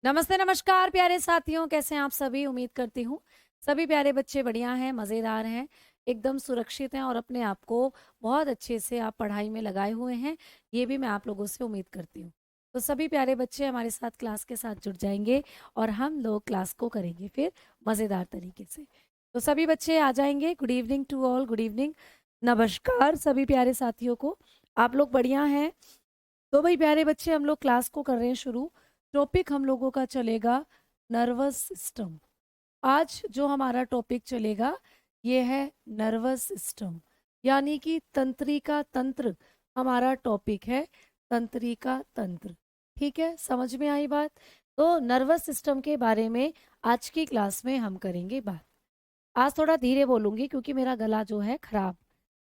नमस्ते नमस्कार प्यारे साथियों, कैसे हैं आप सभी। उम्मीद करती हूँ सभी प्यारे बच्चे बढ़िया हैं, मज़ेदार हैं, एकदम सुरक्षित हैं और अपने आप को बहुत अच्छे से आप पढ़ाई में लगाए हुए हैं। ये भी मैं आप लोगों से उम्मीद करती हूँ। तो सभी प्यारे बच्चे हमारे साथ क्लास के साथ जुड़ जाएंगे और हम लोग क्लास को करेंगे फिर मज़ेदार तरीके से। तो सभी बच्चे आ जाएंगे। Good evening to all, good evening, नमस्कार सभी प्यारे साथियों को। आप लोग बढ़िया हैं। तो भाई प्यारे बच्चे, हम लोग क्लास को कर रहे हैं शुरू। टॉपिक हम लोगों का चलेगा नर्वस सिस्टम। आज जो हमारा टॉपिक चलेगा ये है नर्वस सिस्टम, यानी कि तंत्रिका तंत्र हमारा टॉपिक है। तंत्रिका तंत्र, ठीक है, समझ में आई बात। तो नर्वस सिस्टम के बारे में आज की क्लास में हम करेंगे बात। आज थोड़ा धीरे बोलूंगी क्योंकि मेरा गला जो है खराब,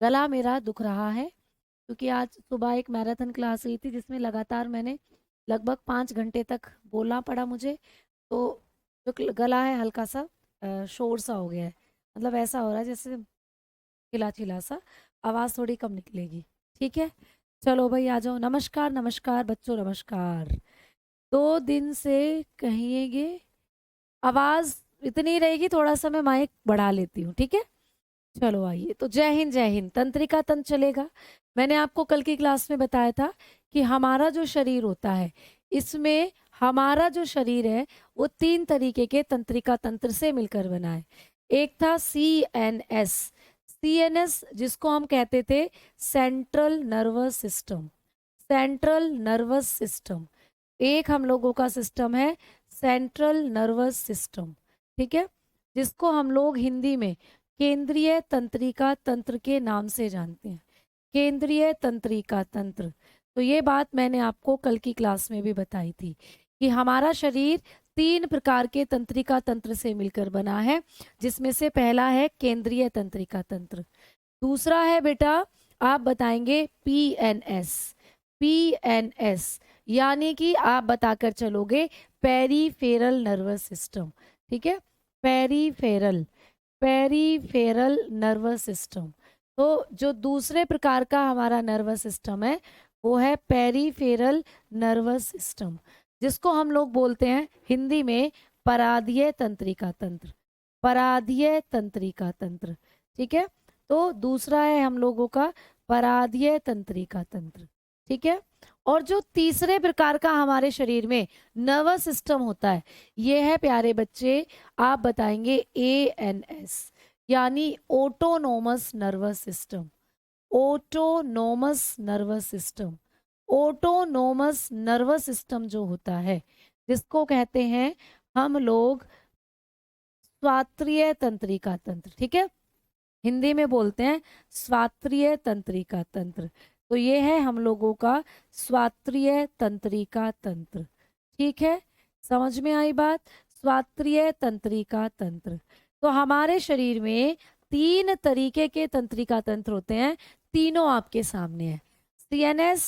गला मेरा दुख रहा है, क्योंकि आज सुबह एक मैराथन क्लास हुई थी जिसमें लगातार मैंने लगभग 5 घंटे तक बोलना पड़ा मुझे। तो जो गला है हल्का सा शोर सा हो गया है, मतलब ऐसा हो रहा है जैसे खिला खिला सा, आवाज़ थोड़ी कम निकलेगी। ठीक है, चलो भाई आ जाओ। नमस्कार नमस्कार बच्चों, नमस्कार। 2 दिन से कहिएगे, आवाज़ इतनी रहेगी, थोड़ा सा मैं माइक बढ़ा लेती हूँ, ठीक है। चलो आइए, तो जय हिंद जय हिंद। तंत्रिका तंत्र चलेगा। मैंने आपको कल की क्लास में बताया था कि हमारा जो शरीर होता है, इसमें हमारा जो शरीर है वो 3 तरीके के तंत्रिका तंत्र से मिलकर बना है। एक था CNS, CNS जिसको हम कहते थे central nervous system, central nervous system. एक हम लोगों का सिस्टम है सेंट्रल नर्वस सिस्टम, ठीक है, जिसको हम लोग हिंदी में केंद्रीय तंत्रिका तंत्र के नाम से जानते हैं। केंद्रीय तंत्रिका तंत्र। तो ये बात मैंने आपको कल की क्लास में भी बताई थी कि हमारा शरीर 3 प्रकार के तंत्रिका तंत्र से मिलकर बना है, जिसमें से पहला है केंद्रीय तंत्रिका तंत्र, दूसरा है बेटा आप बताएंगे PNS, PNS यानी कि आप बताकर चलोगे पेरीफेरल नर्वस सिस्टम, ठीक है, पेरीफेरल, पेरीफेरल नर्वस सिस्टम। तो जो दूसरे प्रकार का हमारा नर्वस सिस्टम है वो है पेरीफेरल नर्वस सिस्टम, जिसको हम लोग बोलते हैं हिंदी में पराधीय तंत्रिका तंत्र, पराधीय तंत्रिका तंत्र, ठीक है। तो दूसरा है हम लोगों का पराधीय तंत्रिका तंत्र, ठीक है। और जो तीसरे प्रकार का हमारे शरीर में नर्वस सिस्टम होता है ये है प्यारे बच्चे, आप बताएंगे ANS, यानी autonomous nervous system, autonomous nervous system. Autonomous nervous system जो होता है जिसको कहते हैं हम लोग स्वात्रीय तंत्रिका तंत्र, ठीक है, हिंदी में बोलते हैं स्वात्रीय तंत्रिका तंत्र। तो ये है हम लोगों का स्वात्रीय तंत्रिका तंत्र, ठीक है, समझ में आई बात। स्वात्रीय तंत्रिका तंत्र। तो हमारे शरीर में 3 तरीके के तंत्रिका तंत्र होते हैं, तीनों आपके सामने है, CNS,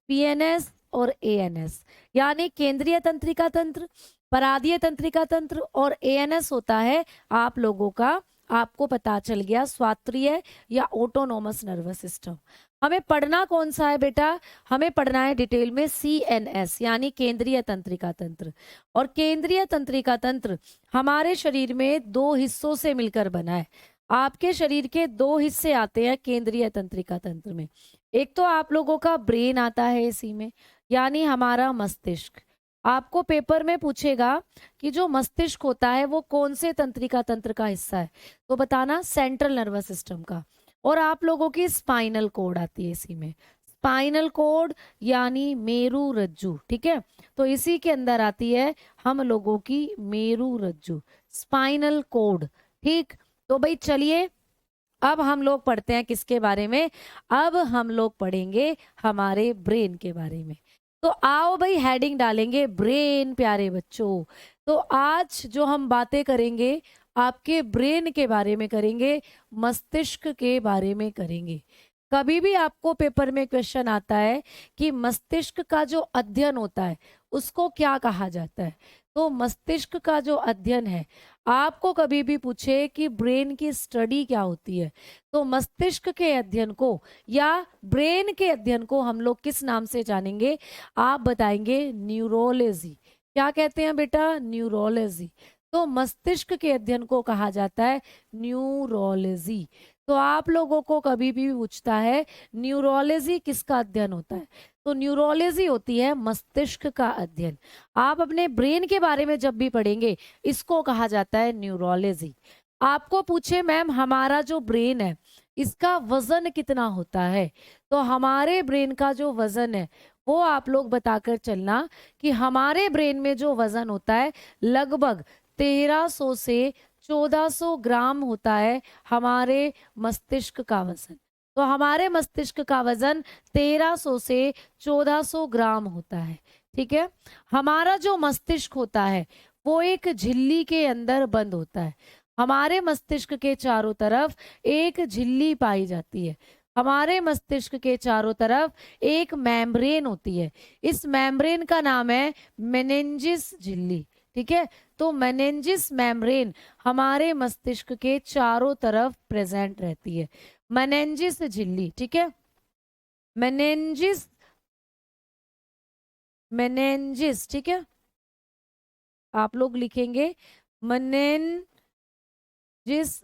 PNS और ANS, यानी केंद्रीय तंत्रिका तंत्र, पराधीय तंत्रिका तंत्र, और ANS होता है आप लोगों का, आपको पता चल गया, स्वात्रीय या ऑटोनोमस नर्वस सिस्टम। हमें पढ़ना कौन सा है बेटा, हमें पढ़ना है डिटेल में CNS यानी केंद्रीय तंत्रिका तंत्र। और केंद्रीय तंत्रिका तंत्र हमारे शरीर में 2 हिस्सों से मिलकर बना है। आपके शरीर के 2 हिस्से आते हैं केंद्रीय तंत्रिका तंत्र में। एक तो आप लोगों का ब्रेन आता है इसी में, यानी हमारा मस्तिष्क। आपको पेपर में पूछेगा कि जो मस्तिष्क होता है वो कौन से तंत्रिका तंत्र का हिस्सा है, तो बताना सेंट्रल नर्वस सिस्टम का। और आप लोगों की स्पाइनल कोड आती है इसी में, स्पाइनल कोड यानी मेरु रज्जु, ठीक है। तो इसी के अंदर आती है हम लोगों की मेरु रज्जु, स्पाइनल कोड, ठीक। तो भाई चलिए, अब हम लोग पढ़ते हैं किसके बारे में, अब हम लोग पढ़ेंगे हमारे ब्रेन के बारे में। तो आओ भाई हेडिंग डालेंगे ब्रेन प्यारे बच्चों। तो आज जो हम बातें करेंगे आपके ब्रेन के बारे में करेंगे, मस्तिष्क के बारे में करेंगे। कभी भी आपको पेपर में क्वेश्चन आता है कि मस्तिष्क का जो अध्ययन होता है उसको क्या कहा जाता है, तो मस्तिष्क का जो अध्ययन है, आपको कभी भी पूछे कि ब्रेन की स्टडी क्या होती है, तो मस्तिष्क के अध्ययन को या ब्रेन के अध्ययन को हम लोग किस नाम से जानेंगे, आप बताएंगे न्यूरोलॉजी, क्या कहते हैं बेटा? न्यूरोलॉजी। तो मस्तिष्क के अध्ययन को कहा जाता है न्यूरोलॉजी। तो आप लोगों को कभी भी पूछता है न्यूरोलॉजी किसका अध्ययन होता है, तो न्यूरोलॉजी होती है मस्तिष्क का अध्ययन। आप अपने ब्रेन के बारे में जब भी पढ़ेंगे इसको कहा जाता है न्यूरोलॉजी। आपको पूछे मैम हमारा जो ब्रेन है इसका वजन कितना होता है, तो हमारे ब्रेन का जो वजन है वो आप लोग बताकर चलना कि हमारे ब्रेन में जो वजन होता है लगभग 1300 से 1400 ग्राम होता है हमारे मस्तिष्क का वजन। तो हमारे मस्तिष्क का वजन 1300 से 1400 ग्राम होता है। ठीक है, हमारा जो मस्तिष्क होता है वो एक झिल्ली के अंदर बंद होता है। हमारे मस्तिष्क के चारों तरफ एक झिल्ली पाई जाती है। हमारे मस्तिष्क के चारों तरफ एक मेम्ब्रेन होती है। इस मेम्ब्रेन का नाम है मेनिंजिस झिल्ली। ठीक है, तो मेनिंजिस मेम्ब्रेन हमारे मस्तिष्क के चारों तरफ प्रेजेंट रहती है, मेनिंजिस झिल्ली। ठीक है, मेनिंजिस, मेनिंजिस। ठीक है, आप लोग लिखेंगे मेनिंजिस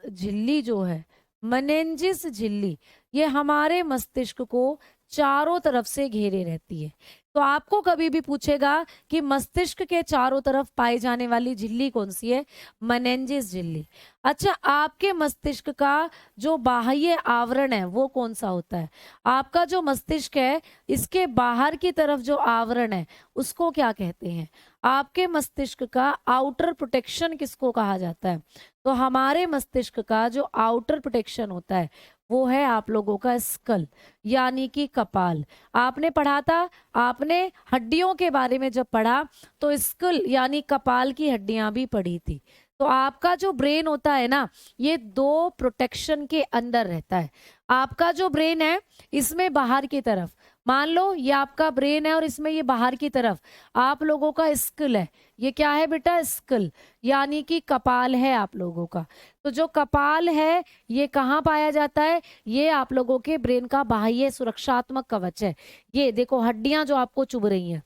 झिल्ली जो है, मेनिंजिस झिल्ली, ये हमारे मस्तिष्क को चारों तरफ से घेरे रहती है। तो आपको कभी भी पूछेगा कि मस्तिष्क के चारों तरफ पाई जाने वाली झिल्ली कौन सी है, मेनिंजिस झिल्ली। अच्छा, आपके मस्तिष्क का जो बाह्य आवरण है वो कौन सा होता है? आपका जो मस्तिष्क है इसके बाहर की तरफ जो आवरण है उसको क्या कहते हैं? आपके मस्तिष्क का आउटर प्रोटेक्शन किसको कहा जाता है? तो हमारे मस्तिष्क का जो आउटर प्रोटेक्शन होता है वो है आप लोगों का स्कल, यानी कि कपाल। आपने पढ़ा था, आपने हड्डियों के बारे में जब पढ़ा तो स्कल यानी कपाल की हड्डियां भी पढ़ी थी। तो आपका जो ब्रेन होता है ना ये दो प्रोटेक्शन के अंदर रहता है। आपका जो ब्रेन है इसमें बाहर की तरफ, मान लो ये आपका ब्रेन है और इसमें ये बाहर की तरफ आप लोगों का स्कल है। ये क्या है बेटा? स्कल, यानी कि कपाल है आप लोगों का। तो जो कपाल है ये कहाँ पाया जाता है? ये आप लोगों के ब्रेन का बाह्य सुरक्षात्मक कवच है। ये देखो हड्डियां जो आपको चुभ रही हैं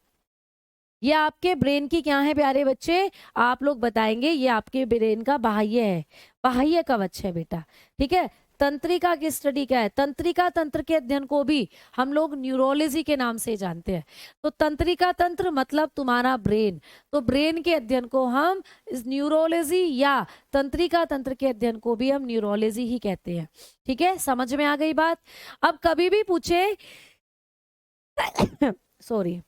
ये आपके ब्रेन की क्या है प्यारे बच्चे? आप लोग बताएंगे ये आपके ब्रेन का बाह्य है, बाह्य कवच है बेटा। ठीक है, तंत्रिका की स्टडी क्या है? तंत्रिका तंत्र के अध्ययन को भी हम लोग न्यूरोलॉजी के नाम से जानते हैं। तो तंत्रिका तंत्र मतलब तुम्हारा ब्रेन, तो ब्रेन के अध्ययन को हम इस न्यूरोलॉजी या तंत्रिका तंत्र के अध्ययन को भी हम न्यूरोलॉजी ही कहते हैं। ठीक है, समझ में आ गई बात? अब कभी भी पूछे सॉरी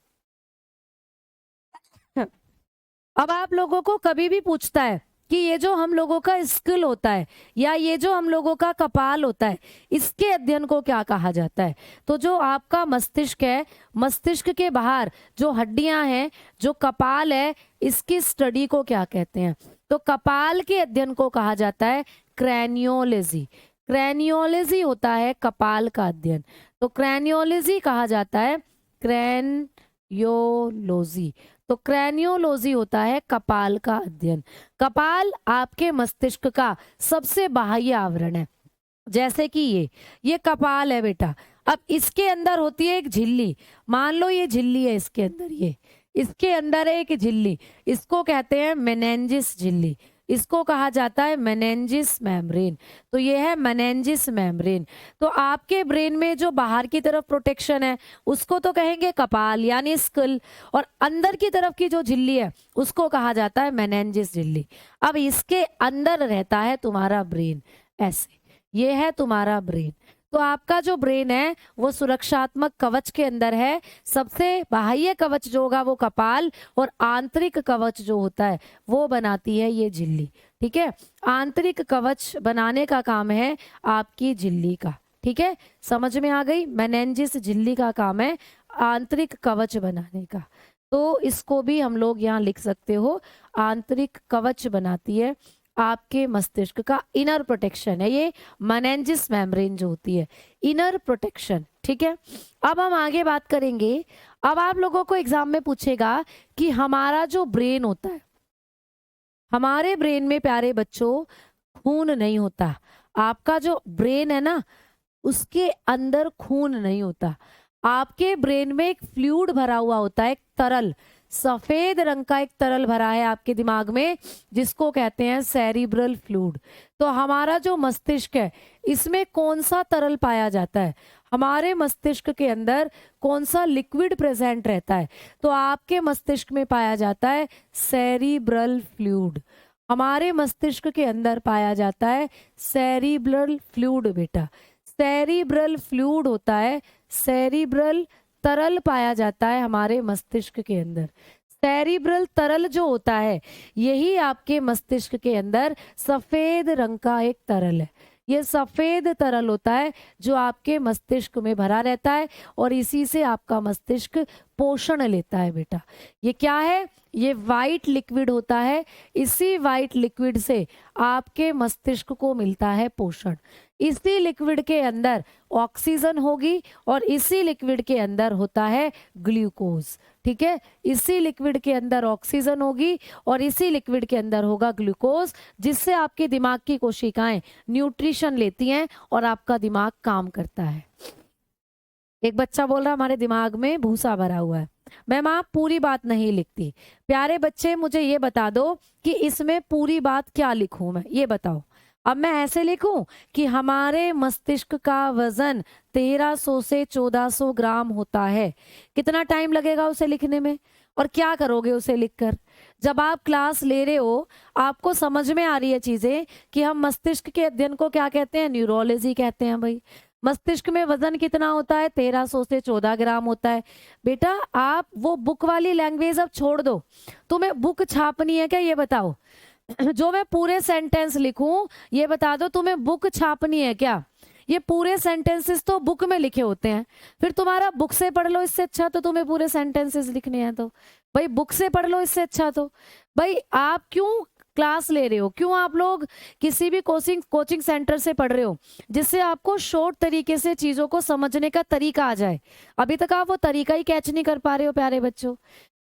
अब आप लोगों को कभी भी पूछता है कि ये जो हम लोगों का स्किल होता है या ये जो हम लोगों का कपाल होता है इसके अध्ययन को क्या कहा जाता है? तो जो आपका मस्तिष्क है, मस्तिष्क के बाहर जो हड्डियां हैं, जो कपाल है, इसकी स्टडी को क्या कहते हैं? तो कपाल के अध्ययन को कहा जाता है क्रैनियोलॉजी। क्रैनियोलॉजी होता है कपाल का अध्ययन, तो क्रैनियोलॉजी कहा जाता है क्रैनियोलॉजी। तो क्रैनियोलॉजी होता है कपाल का अध्ययन। कपाल आपके मस्तिष्क का सबसे बाह्य आवरण है। जैसे कि ये कपाल है बेटा। अब इसके अंदर होती है एक झिल्ली, मान लो ये झिल्ली है, इसके अंदर ये इसके अंदर है एक झिल्ली, इसको कहते हैं मेनिंजिस झिल्ली, इसको कहा जाता है मेनिंजिस मेम्ब्रेन। तो ये है मेनिंजिस मेम्ब्रेन। तो आपके ब्रेन में जो बाहर की तरफ प्रोटेक्शन है उसको तो कहेंगे कपाल यानी स्कल, और अंदर की तरफ की जो झिल्ली है उसको कहा जाता है मेनिंजिस झिल्ली। अब इसके अंदर रहता है तुम्हारा ब्रेन, ऐसे ये है तुम्हारा ब्रेन। तो आपका जो ब्रेन है वो सुरक्षात्मक कवच के अंदर है। सबसे बाह्य कवच जो होगा वो कपाल, और आंतरिक कवच जो होता है वो बनाती है ये झिल्ली। ठीक है, आंतरिक कवच बनाने का काम है आपकी झिल्ली का। ठीक है, समझ में आ गई? मेनिंजिस झिल्ली का काम है आंतरिक कवच बनाने का। तो इसको भी हम लोग यहाँ लिख सकते हो, आंतरिक कवच बनाती है आपके मस्तिष्क का। इनर प्रोटेक्शन है ये मेनिंजिस मेम्ब्रेन जो होती है, इनर प्रोटेक्शन। ठीक है, अब हम आगे बात करेंगे। अब आप लोगों को एग्जाम में पूछेगा कि हमारा जो ब्रेन होता है, हमारे ब्रेन में प्यारे बच्चों खून नहीं होता। आपका जो ब्रेन है ना उसके अंदर खून नहीं होता। आपके ब्रेन में एक फ्लूइड भरा हुआ होता है, एक तरल, सफेद रंग का एक तरल भरा है आपके दिमाग में, जिसको कहते हैं सेरिब्रल फ्लूइड। तो हमारा जो मस्तिष्क है, इसमें कौन सा तरल पाया जाता है? हमारे मस्तिष्क के अंदर कौन सा लिक्विड प्रेजेंट रहता है? तो आपके मस्तिष्क में पाया जाता है सेरिब्रल फ्लूइड। हमारे मस्तिष्क के अंदर पाया जाता है सेरिब्रल फ्लूइड बेटा। सेरिब्रल फ्लूइड होता है, सेरिब्रल तरल पाया जाता है हमारे मस्तिष्क के अंदर। सेरिब्रल तरल जो होता है, यही आपके मस्तिष्क के अंदर सफेद रंग का एक तरल है। ये सफेद तरल होता है जो आपके मस्तिष्क में भरा रहता है, और इसी से आपका मस्तिष्क पोषण लेता है बेटा। ये क्या है? ये वाइट लिक्विड होता है। इसी वाइट लिक्विड से आपके मस्तिष्क को मिलता है पोषण। इसी लिक्विड के अंदर ऑक्सीजन होगी और इसी लिक्विड के अंदर होता है ग्लूकोज। ठीक है, इसी लिक्विड के अंदर ऑक्सीजन होगी और इसी लिक्विड के अंदर होगा ग्लूकोज, जिससे आपके दिमाग की कोशिकाएं न्यूट्रिशन लेती हैं और आपका दिमाग काम करता है। एक बच्चा बोल रहा हमारे दिमाग में भूसा भरा हुआ है। मैम आप पूरी बात नहीं लिखती। प्यारे बच्चे मुझे ये बता दो कि इसमें पूरी बात क्या लिखूं मैं, ये बताओ। अब मैं ऐसे लिखूं कि हमारे मस्तिष्क का वजन 1300 से 1400 ग्राम होता है। कितना टाइम लगेगा उसे लिखने में, और क्या करोगे उसे लिखकर? जब आप क्लास ले रहे हो, आपको समझ में आ रही है चीजें कि हम मस्तिष्क के अध्ययन को क्या कहते हैं? न्यूरोलॉजी कहते हैं भाई। मस्तिष्क में वजन कितना होता है? 1300 से 14 ग्राम होता है। बेटा आप वो बुक वाली लैंग्वेज अब छोड़ दो। तुम्हें बुक छापनी है क्या, ये बताओ। जो मैं पूरे सेंटेंस लिखूं, ये बता दो तुम्हें बुक छापनी है क्या? ये पूरे सेंटेंसेस तो बुक में लिखे होते हैं, फिर तुम्हारा बुक से पढ़ लो। इससे अच्छा तो तुम्हें पूरे सेंटेंसेस लिखने हैं, तो भाई बुक से पढ़ लो। इससे अच्छा तो भाई आप क्यों क्लास ले रहे हो? क्यों आप लोग किसी भी कोचिंग सेंटर से पढ़ रहे हो, जिससे आपको शॉर्ट तरीके से चीजों को समझने का तरीका आ जाए? अभी तक आप वो तरीका ही कैच नहीं कर पा रहे हो प्यारे बच्चों।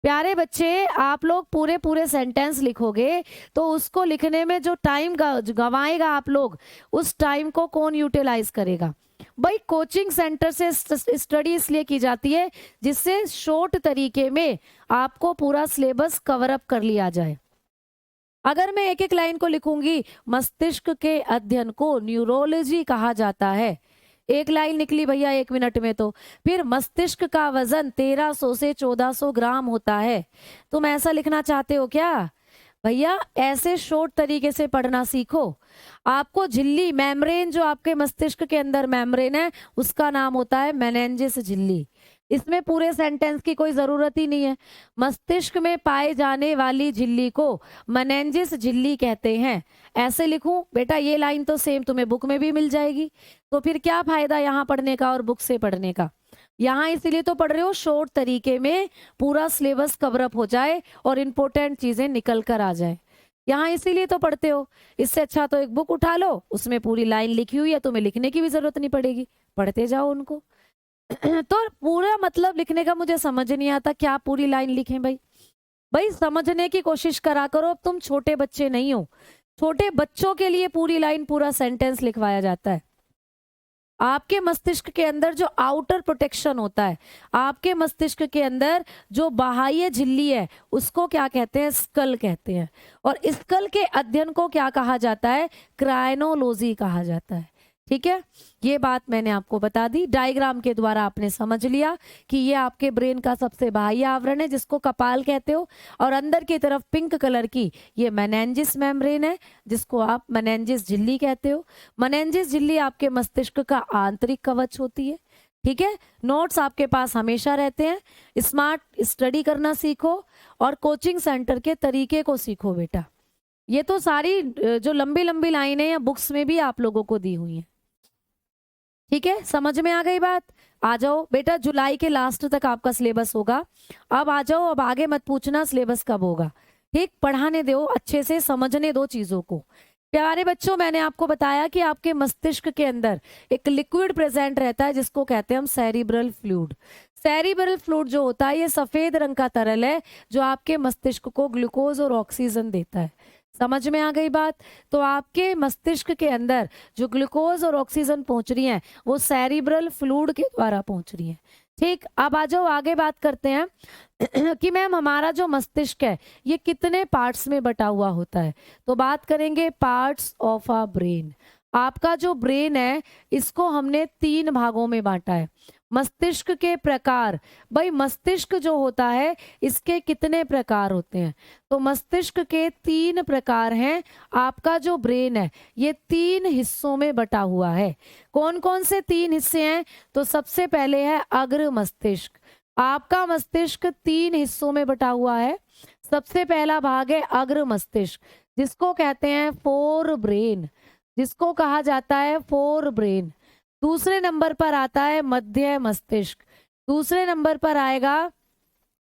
प्यारे बच्चे, आप लोग पूरे सेंटेंस लिखोगे तो उसको लिखने में जो टाइम गवाएगा आप लोग, उस टाइम को कौन यूटिलाइज करेगा? भाई कोचिंग सेंटर से स्टडी इसलिए की जाती है जिससे शॉर्ट तरीके में आपको पूरा सिलेबस कवर अप कर लिया जाए। अगर मैं एक एक लाइन को लिखूंगी, मस्तिष्क के अध्ययन को न्यूरोलॉजी कहा जाता है। एक लाइन निकली भैया 1 मिनट में। तो फिर मस्तिष्क का वजन 1300 से 1400 ग्राम होता है। तुम ऐसा लिखना चाहते हो क्या? भैया ऐसे शॉर्ट तरीके से पढ़ना सीखो। आपको झिल्ली, मेम्ब्रेन, जो आपके मस्तिष्क के अंदर मेम्ब्रेन है, उसका नाम होता है मेनिंजेस झिल्ली। इसमें पूरे सेंटेंस की कोई जरूरत ही नहीं है। मस्तिष्क में पाए जाने वाली झिल्ली को मेनिंजेस झिल्ली कहते हैं। ऐसे लिखूं बेटा? ये लाइन तो सेम तुम्हें बुक में भी मिल जाएगी। तो फिर क्या फायदा यहाँ पढ़ने का और बुक से पढ़ने का? यहाँ इसीलिए तो पढ़ रहे हो शॉर्ट तरीके में, पूरा सिलेबस कवर अप हो जाए और इंपॉर्टेंट चीजें निकल कर आ जाए। यहाँ इसीलिए तो पढ़ते हो। इससे अच्छा तो एक बुक उठा लो, उसमें पूरी लाइन लिखी हुई है, तुम्हें लिखने की भी जरूरत नहीं पड़ेगी, पढ़ते जाओ उनको। तो पूरा मतलब लिखने का मुझे समझ नहीं आता, क्या पूरी लाइन लिखें भाई? भाई समझने की कोशिश करा करो। अब तुम छोटे बच्चे नहीं हो। छोटे बच्चों के लिए पूरी लाइन, पूरा सेंटेंस लिखवाया जाता है। आपके मस्तिष्क के अंदर जो आउटर प्रोटेक्शन होता है, आपके मस्तिष्क के अंदर जो बाह्य झिल्ली है, उसको क्या कहते हैं? स्कल कहते हैं। और स्कल के अध्ययन को क्या कहा जाता है? क्राइनोलॉजी कहा जाता है। ठीक है, ये बात मैंने आपको बता दी। डायग्राम के द्वारा आपने समझ लिया कि ये आपके ब्रेन का सबसे बाह्य आवरण है, जिसको कपाल कहते हो, और अंदर की तरफ पिंक कलर की ये मेनिंजेस मेम्ब्रेन है, जिसको आप मेनिंजेस झिल्ली कहते हो। मेनिंजेस झिल्ली आपके मस्तिष्क का आंतरिक कवच होती है। ठीक है, नोट्स आपके पास हमेशा रहते हैं। स्मार्ट स्टडी करना सीखो और कोचिंग सेंटर के तरीके को सीखो बेटा। ये तो सारी जो लंबी लंबी लाइनें या बुक्स में भी आप लोगों को दी हुई हैं। ठीक है, समझ में आ गई बात? आ जाओ बेटा, जुलाई के लास्ट तक आपका सिलेबस होगा। अब आ जाओ, अब आगे मत पूछना सिलेबस कब होगा। ठीक, पढ़ाने दो, अच्छे से समझने दो चीजों को। प्यारे बच्चों, मैंने आपको बताया कि आपके मस्तिष्क के अंदर एक लिक्विड प्रेजेंट रहता है, जिसको कहते हैं हम सेरिब्रल फ्लूइड। सेरिब्रल फ्लूइड जो होता है, ये सफेद रंग का तरल है, जो आपके मस्तिष्क को ग्लूकोज और ऑक्सीजन देता है। समझ में आ गई बात? तो आपके मस्तिष्क के अंदर जो ग्लूकोज और ऑक्सीजन पहुंच रही है, वो सेरिब्रल फ्लूइड के द्वारा पहुंच रही है। ठीक, अब आ जाओ आगे बात करते हैं कि मैम हमारा जो मस्तिष्क है ये कितने पार्ट्स में बटा हुआ होता है। तो बात करेंगे पार्ट्स ऑफ अ ब्रेन। आपका जो ब्रेन है इसको हमने 3 भागों में बांटा है। मस्तिष्क के प्रकार, भाई मस्तिष्क जो होता है इसके कितने प्रकार होते हैं? तो मस्तिष्क के 3 प्रकार हैं। आपका जो ब्रेन है ये 3 हिस्सों में बटा हुआ है। कौन कौन से 3 हिस्से हैं? तो सबसे पहले है अग्र मस्तिष्क। आपका मस्तिष्क 3 हिस्सों में बटा हुआ है। सबसे पहला भाग है अग्र मस्तिष्क, जिसको कहते हैं फोर ब्रेन, जिसको कहा जाता है फोर ब्रेन। दूसरे नंबर पर आता है मध्य मस्तिष्क, दूसरे नंबर पर आएगा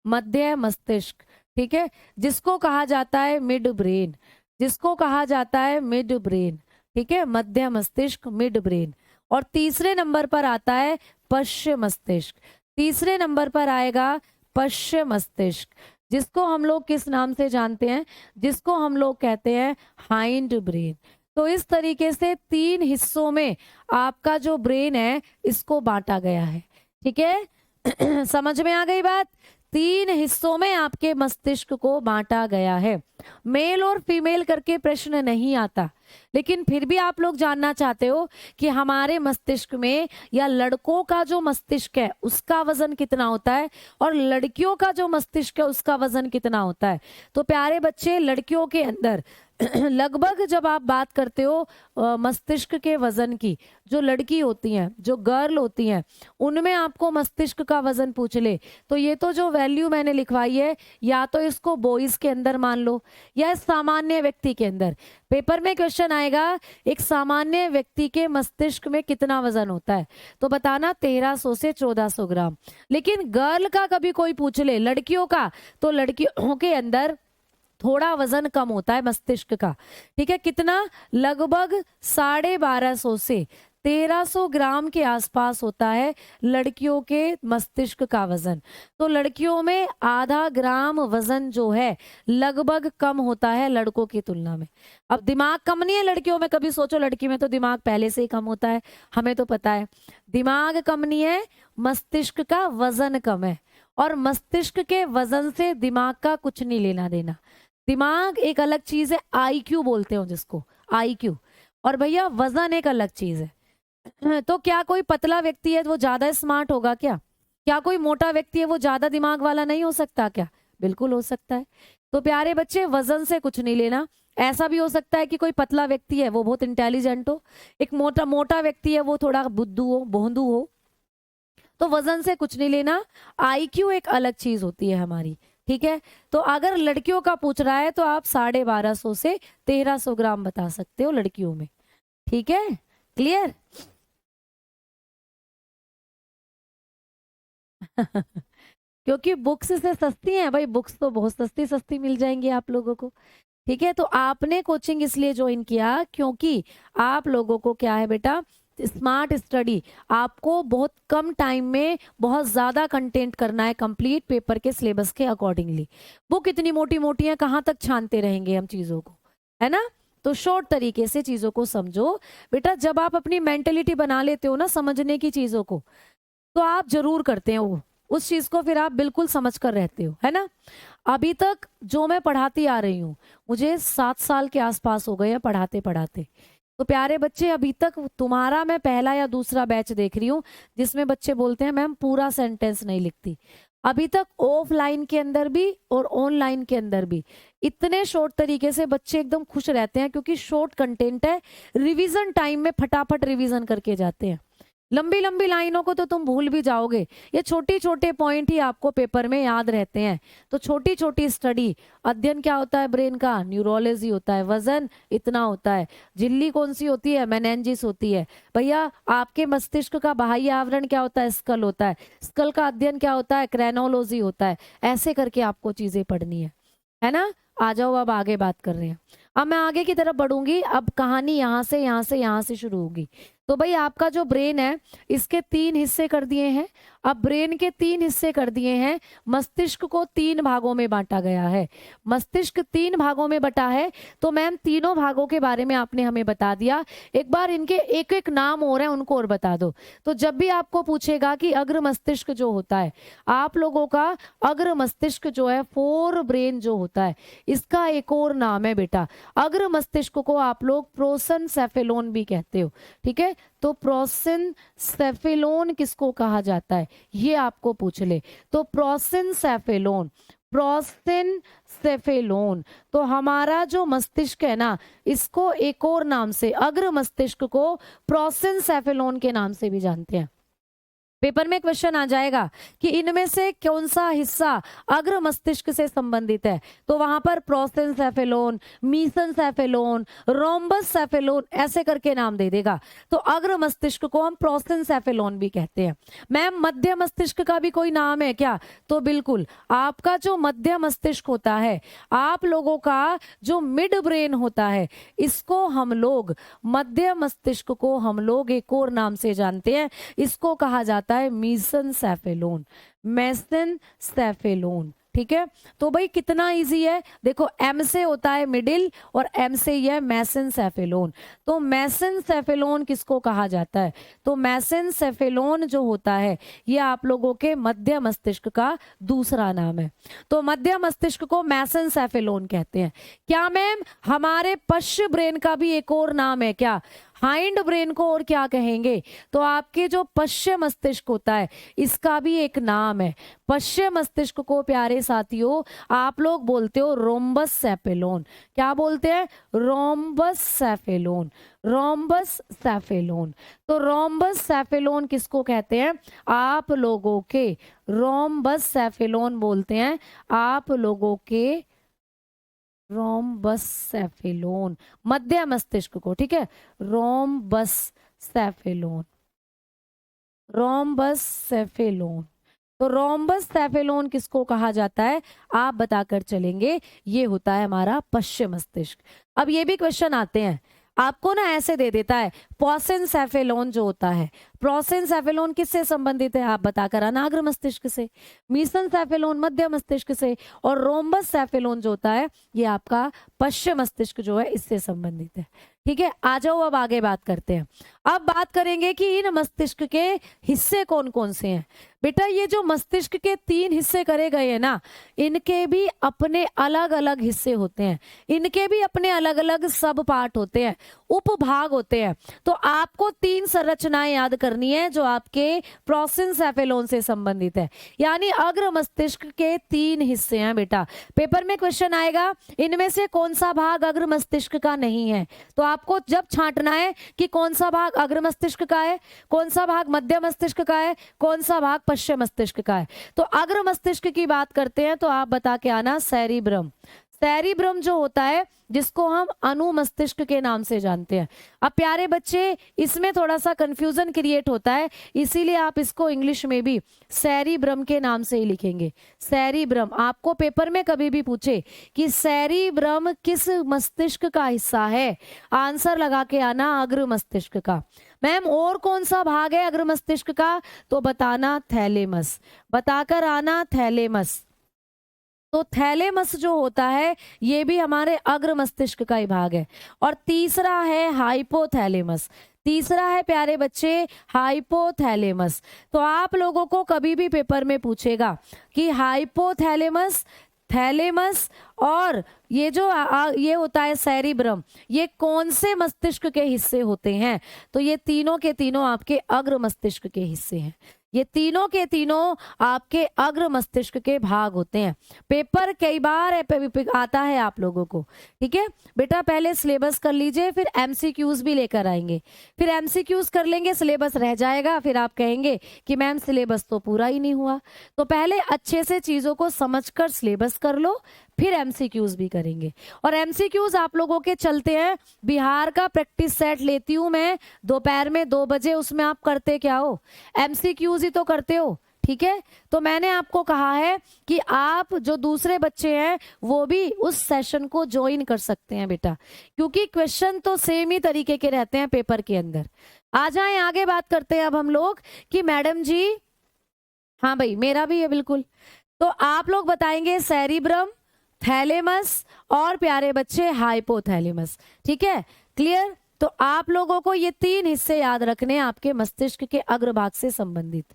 मध्य मस्तिष्क, ठीक है, जिसको कहा जाता है मिड ब्रेन, जिसको कहा जाता है मिड ब्रेन, ठीक है, मध्य मस्तिष्क, मिड ब्रेन। और तीसरे नंबर पर आता है पश्च मस्तिष्क, तीसरे नंबर पर आएगा पश्च मस्तिष्क, जिसको हम लोग किस नाम से जानते हैं? जिसको हम लोग कहते हैं हाइंड ब्रेन। तो इस तरीके से 3 हिस्सों में आपका जो ब्रेन है इसको बांटा गया है, ठीक है। समझ में आ गई बात? 3 हिस्सों में आपके मस्तिष्क को बांटा गया है। मेल और फीमेल करके प्रश्न नहीं आता, लेकिन फिर भी आप लोग जानना चाहते हो कि हमारे मस्तिष्क में या लड़कों का जो मस्तिष्क है उसका वजन कितना होता है और लड़कियों का जो मस्तिष्क है उसका वजन कितना होता है। तो प्यारे बच्चे, लड़कियों के अंदर लगभग जब आप बात करते हो मस्तिष्क के वजन की, जो लड़की होती हैं, जो गर्ल होती हैं, उनमें आपको मस्तिष्क का वजन पूछ ले तो ये तो जो वैल्यू मैंने लिखवाई है या तो इसको बॉयज के अंदर मान लो या सामान्य व्यक्ति के अंदर। पेपर में क्वेश्चन आएगा एक सामान्य व्यक्ति के मस्तिष्क में कितना वजन होता है, तो बताना 1300 से 1400 ग्राम। लेकिन गर्ल का कभी कोई पूछ ले, लड़कियों का, तो लड़कियों के अंदर थोड़ा वजन कम होता है मस्तिष्क का, ठीक है। कितना? लगभग 1250 से 1300 ग्राम के आसपास होता है लड़कियों के मस्तिष्क का वजन। तो लड़कियों में आधा ग्राम वजन जो है लगभग कम होता है लड़कों की तुलना में। अब दिमाग कम नहीं है लड़कियों में, कभी सोचो लड़की में तो दिमाग पहले से ही कम होता है, हमें तो पता है। दिमाग कम नहीं है, मस्तिष्क का वजन कम है, और मस्तिष्क के वजन से दिमाग का कुछ नहीं लेना देना। दिमाग एक अलग चीज है, आईक्यू बोलते हो जिसको, आईक्यू, और भैया वजन एक अलग चीज है। तो क्या कोई पतला व्यक्ति है वो ज्यादा स्मार्ट होगा क्या? क्या कोई मोटा व्यक्ति है वो ज्यादा दिमाग वाला नहीं हो सकता क्या? बिल्कुल हो सकता है। तो प्यारे बच्चे, वजन से कुछ नहीं लेना। ऐसा भी हो सकता है कि कोई पतला व्यक्ति है वो बहुत इंटेलिजेंट हो, एक मोटा मोटा व्यक्ति है वो थोड़ा बुद्धू हो, भोंदू हो। तो वजन से कुछ नहीं लेना, आईक्यू एक अलग चीज होती है हमारी, ठीक है। तो अगर लड़कियों का पूछ रहा है तो आप 1250 से 1300 ग्राम बता सकते हो लड़कियों में, ठीक है। क्लियर? क्योंकि बुक्स से सस्ती हैं भाई, बुक्स तो बहुत सस्ती सस्ती मिल जाएंगी आप लोगों को, ठीक है। तो आपने कोचिंग इसलिए ज्वाइन किया क्योंकि आप लोगों को क्या है बेटा, स्मार्ट स्टडी, आपको बहुत कम टाइम में बहुत ज़्यादा कंटेंट करना है कंप्लीट पेपर के सिलेबस के अकॉर्डिंगली। बुक इतनी मोटी मोटी है, कहाँ तक छानते रहेंगे हम चीज़ों को, है ना। तो शॉर्ट तरीके से चीज़ों को समझो बेटा। जब आप अपनी मेंटेलिटी बना लेते हो ना समझने की चीज़ों को, तो आप जरूर करते हैं वो उस चीज़ को, फिर आप बिल्कुल समझ कर रहते हो, है ना। अभी तक जो मैं पढ़ाती आ रही हूँ, मुझे 7 साल के आसपास हो गए हैं पढ़ाते पढ़ाते। तो प्यारे बच्चे, अभी तक तुम्हारा मैं पहला या दूसरा बैच देख रही हूँ जिसमें बच्चे बोलते हैं मैम पूरा सेंटेंस नहीं लिखती। अभी तक ऑफलाइन के अंदर भी और ऑनलाइन के अंदर भी इतने शॉर्ट तरीके से बच्चे एकदम खुश रहते हैं, क्योंकि शॉर्ट कंटेंट है, रिवीजन टाइम में फटाफट रिवीजन करके जाते हैं। लंबी लंबी लाइनों को तो तुम भूल भी जाओगे, ये छोटे छोटे पॉइंट ही आपको पेपर में याद रहते हैं। तो छोटी छोटी स्टडी, अध्ययन क्या होता है ब्रेन का? न्यूरोलॉजी होता है। वजन इतना होता है। झिल्ली कौन सी होती है? मेनेंजिस होती है। भैया आपके मस्तिष्क का बाह्य आवरण क्या होता है? स्कल होता है। स्कल का अध्ययन क्या होता है? क्रेनोलॉजी होता है। ऐसे करके आपको चीजें पढ़नी है ना। आ जाओ, अब आगे बात कर रहे हैं। अब मैं आगे की तरफ बढ़ूंगी। अब कहानी यहाँ से यहाँ से यहाँ से शुरू होगी। तो भाई आपका जो ब्रेन है इसके 3 हिस्से कर दिए हैं। अब ब्रेन के 3 हिस्से कर दिए हैं, मस्तिष्क को 3 भागों में बांटा गया है। मस्तिष्क 3 भागों में बटा है, तो मैम तीनों भागों के बारे में आपने हमें बता दिया। एक बार इनके एक एक नाम और हैं, उनको और बता दो। तो जब भी आपको पूछेगा कि अग्र मस्तिष्क जो होता है, आप लोगों का अग्र मस्तिष्क जो है, फोर ब्रेन जो होता है, इसका एक और नाम है बेटा। अग्र मस्तिष्क को आप लोग प्रोसेनसेफेलोन भी कहते हो, ठीक है। तो प्रोसेनसेफेलोन किसको कहा जाता है, ये आपको पूछ ले। तो प्रोसेनसेफेलोन, प्रोसेनसेफेलोन, तो हमारा जो मस्तिष्क है ना, इसको एक और नाम से, अग्र मस्तिष्क को प्रोसेनसेफेलोन के नाम से भी जानते हैं। पेपर में क्वेश्चन आ जाएगा कि इनमें से कौन सा हिस्सा अग्र मस्तिष्क से संबंधित है, तो वहां पर प्रोसेनसेफेलोन, मीसेनसेफेलोन, रोम्बससेफेलोन ऐसे करके नाम दे देगा। तो अग्र मस्तिष्क को हम प्रोसेनसेफेलोन भी कहते हैं। मैम मध्य मस्तिष्क का भी कोई नाम है क्या, तो बिल्कुल, आपका जो मध्य मस्तिष्क होता है, आप लोगों का जो मिड ब्रेन होता है, इसको हम लोग, मध्य मस्तिष्क को हम लोग एक और नाम से जानते हैं, इसको कहा जाता है मेसेनसेफेलोन, मेसेनसेफेलोन, ठीक है। तो भाई कितना इजी है, देखो एम से होता है मिडिल और एम से ही है मेसेनसेफेलोन। तो मेसेनसेफेलोन किसको कहा जाता है, तो मेसेनसेफेलोन जो होता है, ये आप लोगों के मध्य मस्तिष्क का दूसरा नाम है। तो मध्य मस्तिष्क को मेसेनसेफेलोन कहते हैं। क्या मैम हमारे पश्च ब्रेन का भी एक और नाम है क्या, हाइंड ब्रेन को और क्या कहेंगे, तो आपके जो पश्चिम मस्तिष्क होता है, इसका भी एक नाम है। पश्चिम मस्तिष्क को प्यारे साथियों आप लोग बोलते हो रोम्बससेफेलोन। क्या बोलते हैं, रोम्बससेफेलोन, रोम्बससेफेलोन। तो रोम्बससेफेलोन किसको कहते हैं, आप लोगों के रोम्बससेफेलोन बोलते हैं आप लोगों के रोम्बससेफेलोन, मध्य मस्तिष्क को, ठीक है, रोम्बससेफेलोन, रोम्बससेफेलोन। तो रोम्बससेफेलोन किसको कहा जाता है, आप बताकर चलेंगे, ये होता है हमारा पश्चिम मस्तिष्क। अब ये भी क्वेश्चन आते हैं, आपको ना ऐसे दे देता है, प्रोसेनसेफेलोन जो होता है, प्रोसेनसेफेलोन किससे संबंधित है, आप बताकर आना, अग्र मस्तिष्क से, मीसेनसेफेलोन मध्य मस्तिष्क से, और रोम्बससेफेलोन जो होता है, ये आपका पश्चिम मस्तिष्क जो है, इससे संबंधित है। ठीक है, आ जाओ अब आगे बात करते हैं। अब बात करेंगे कि इन मस्तिष्क के हिस्से कौन कौन से हैं। बेटा ये जो मस्तिष्क के 3 हिस्से करे गए हैं ना, इनके भी अपने अलग अलग हिस्से होते हैं, इनके भी अपने अलग अलग सब पार्ट होते हैं, उपभाग होते हैं। तो आपको 3 संरचनाएं याद करनी है जो आपके प्रोसेनसेफेलोन से संबंधित है, यानी अग्र मस्तिष्क के 3 हिस्से हैं। बेटा पेपर में क्वेश्चन आएगा, इनमें से कौन सा भाग अग्र मस्तिष्क का नहीं है, तो आपको जब छांटना है कि कौन सा भाग अग्र मस्तिष्क का है, कौन सा भाग मध्य मस्तिष्क का है, कौन सा भाग पश्चिम मस्तिष्क का है। तो अग्र मस्तिष्क की बात करते हैं तो आप बता के आना सेरिब्रम। सेरिब्रम जो होता है, जिसको हम अनुमस्तिष्क के नाम से जानते हैं। अब प्यारे बच्चे इसमें थोड़ा सा कंफ्यूजन क्रिएट होता है, इसीलिए आप इसको इंग्लिश में भी सेरिब्रम के नाम से ही लिखेंगे। सेरिब्रम, आपको पेपर में कभी भी पूछे कि सेरिब्रम किस मस्तिष्क का हिस्सा है, आंसर लगा के आना अग्र मस्तिष्क का। मैम और कौन सा भाग है अग्र मस्तिष्क का, तो बताना थैलेमस, बताकर आना थैलेमस। तो थैलेमस जो होता है ये भी हमारे अग्र मस्तिष्क का ही भाग है। और तीसरा है हाइपोथैलेमस, तीसरा है प्यारे बच्चे हाइपोथैलेमस। तो आप लोगों को कभी भी पेपर में पूछेगा कि हाइपोथैलेमस, थैलेमस और ये जो ये होता है सेरिब्रम, ये कौन से मस्तिष्क के हिस्से होते हैं, तो ये तीनों के तीनों आपके अग्र मस्तिष्क के हिस्से हैं। ये तीनों के तीनों आपके अग्र मस्तिष्क के भाग होते हैं। पेपर कई बार आता है आप लोगों को, ठीक है बेटा। पहले सिलेबस कर लीजिए, फिर एमसीक्यूज भी लेकर आएंगे, फिर एमसीक्यूज कर लेंगे, सिलेबस रह जाएगा, फिर आप कहेंगे कि मैम सिलेबस तो पूरा ही नहीं हुआ। तो पहले अच्छे से चीजों को समझकर सिलेबस कर लो, फिर एमसीक्यूज भी करेंगे। और एमसीक्यूज आप लोगों के चलते हैं, बिहार का प्रैक्टिस सेट लेती हूं मैं दोपहर में 2 बजे, उसमें आप करते क्या हो, एमसीक्यूज ही तो करते हो, ठीक है। तो मैंने आपको कहा है कि आप जो दूसरे बच्चे हैं वो भी उस सेशन को ज्वाइन कर सकते हैं बेटा, क्योंकि क्वेश्चन तो सेम ही तरीके के रहते हैं पेपर के अंदर। आ जाएं आगे बात करते हैं अब हम लोग कि मैडम जी हाँ भाई, मेरा भी है बिल्कुल। तो आप लोग बताएंगे सेरिब्रम, थैलेमस और प्यारे बच्चे हाइपोथैलेमस। ठीक है, क्लियर। तो आप लोगों को ये 3 हिस्से याद रखने हैं आपके मस्तिष्क के अग्रभाग से संबंधित।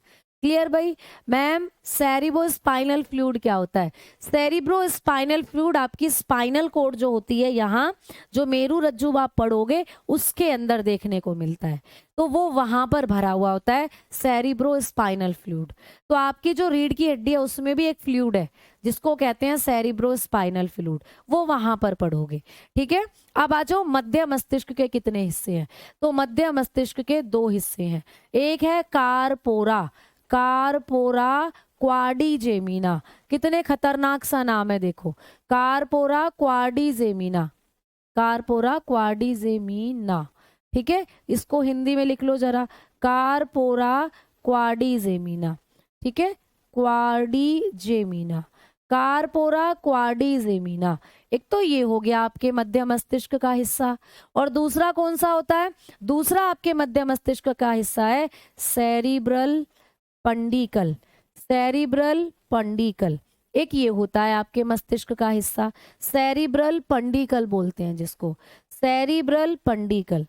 क्लियर भाई। मैम, सेरिब्रो स्पाइनल फ्लूइड क्या होता है? सेरिब्रो स्पाइनल फ्लूइड आपकी स्पाइनल कोड जो होती है, यहाँ जो मेरू रज्जु आप पढ़ोगे उसके अंदर देखने को मिलता है, तो वो वहां पर भरा हुआ होता है सेरिब्रो स्पाइनल फ्लूइड। तो आपकी जो रीढ़ की हड्डी है उसमें भी एक फ्लूइड है जिसको कहते हैं सेरिब्रो स्पाइनल फ्लूइड, वो वहां पर पढ़ोगे। ठीक है, अब आ जाओ मध्य मस्तिष्क के कितने हिस्से हैं? तो मध्य मस्तिष्क के 2 हिस्से हैं। एक है कार्पोरा, कार्पोरा क्वाड्रिजेमिना। कितने खतरनाक सा नाम है देखो, कार्पोरा क्वाड्रिजेमिना, कार्पोरा क्वाड्रिजेमिना। ठीक है, इसको हिंदी में लिख लो जरा, कार्पोरा क्वाड्रिजेमिना। ठीक है, क्वाड्रिजेमिना, कार्पोरा क्वाड्रिजेमिना। एक तो ये हो गया आपके मध्य मस्तिष्क का हिस्सा, और दूसरा कौन सा होता है? दूसरा आपके मध्य मस्तिष्क का हिस्सा है सेरिब्रल पंडिकल, सेरिब्रल पंडिकल। एक ये होता है आपके मस्तिष्क का हिस्सा, सेरिब्रल पंडिकल बोलते हैं जिसको, सेरिब्रल पंडिकल,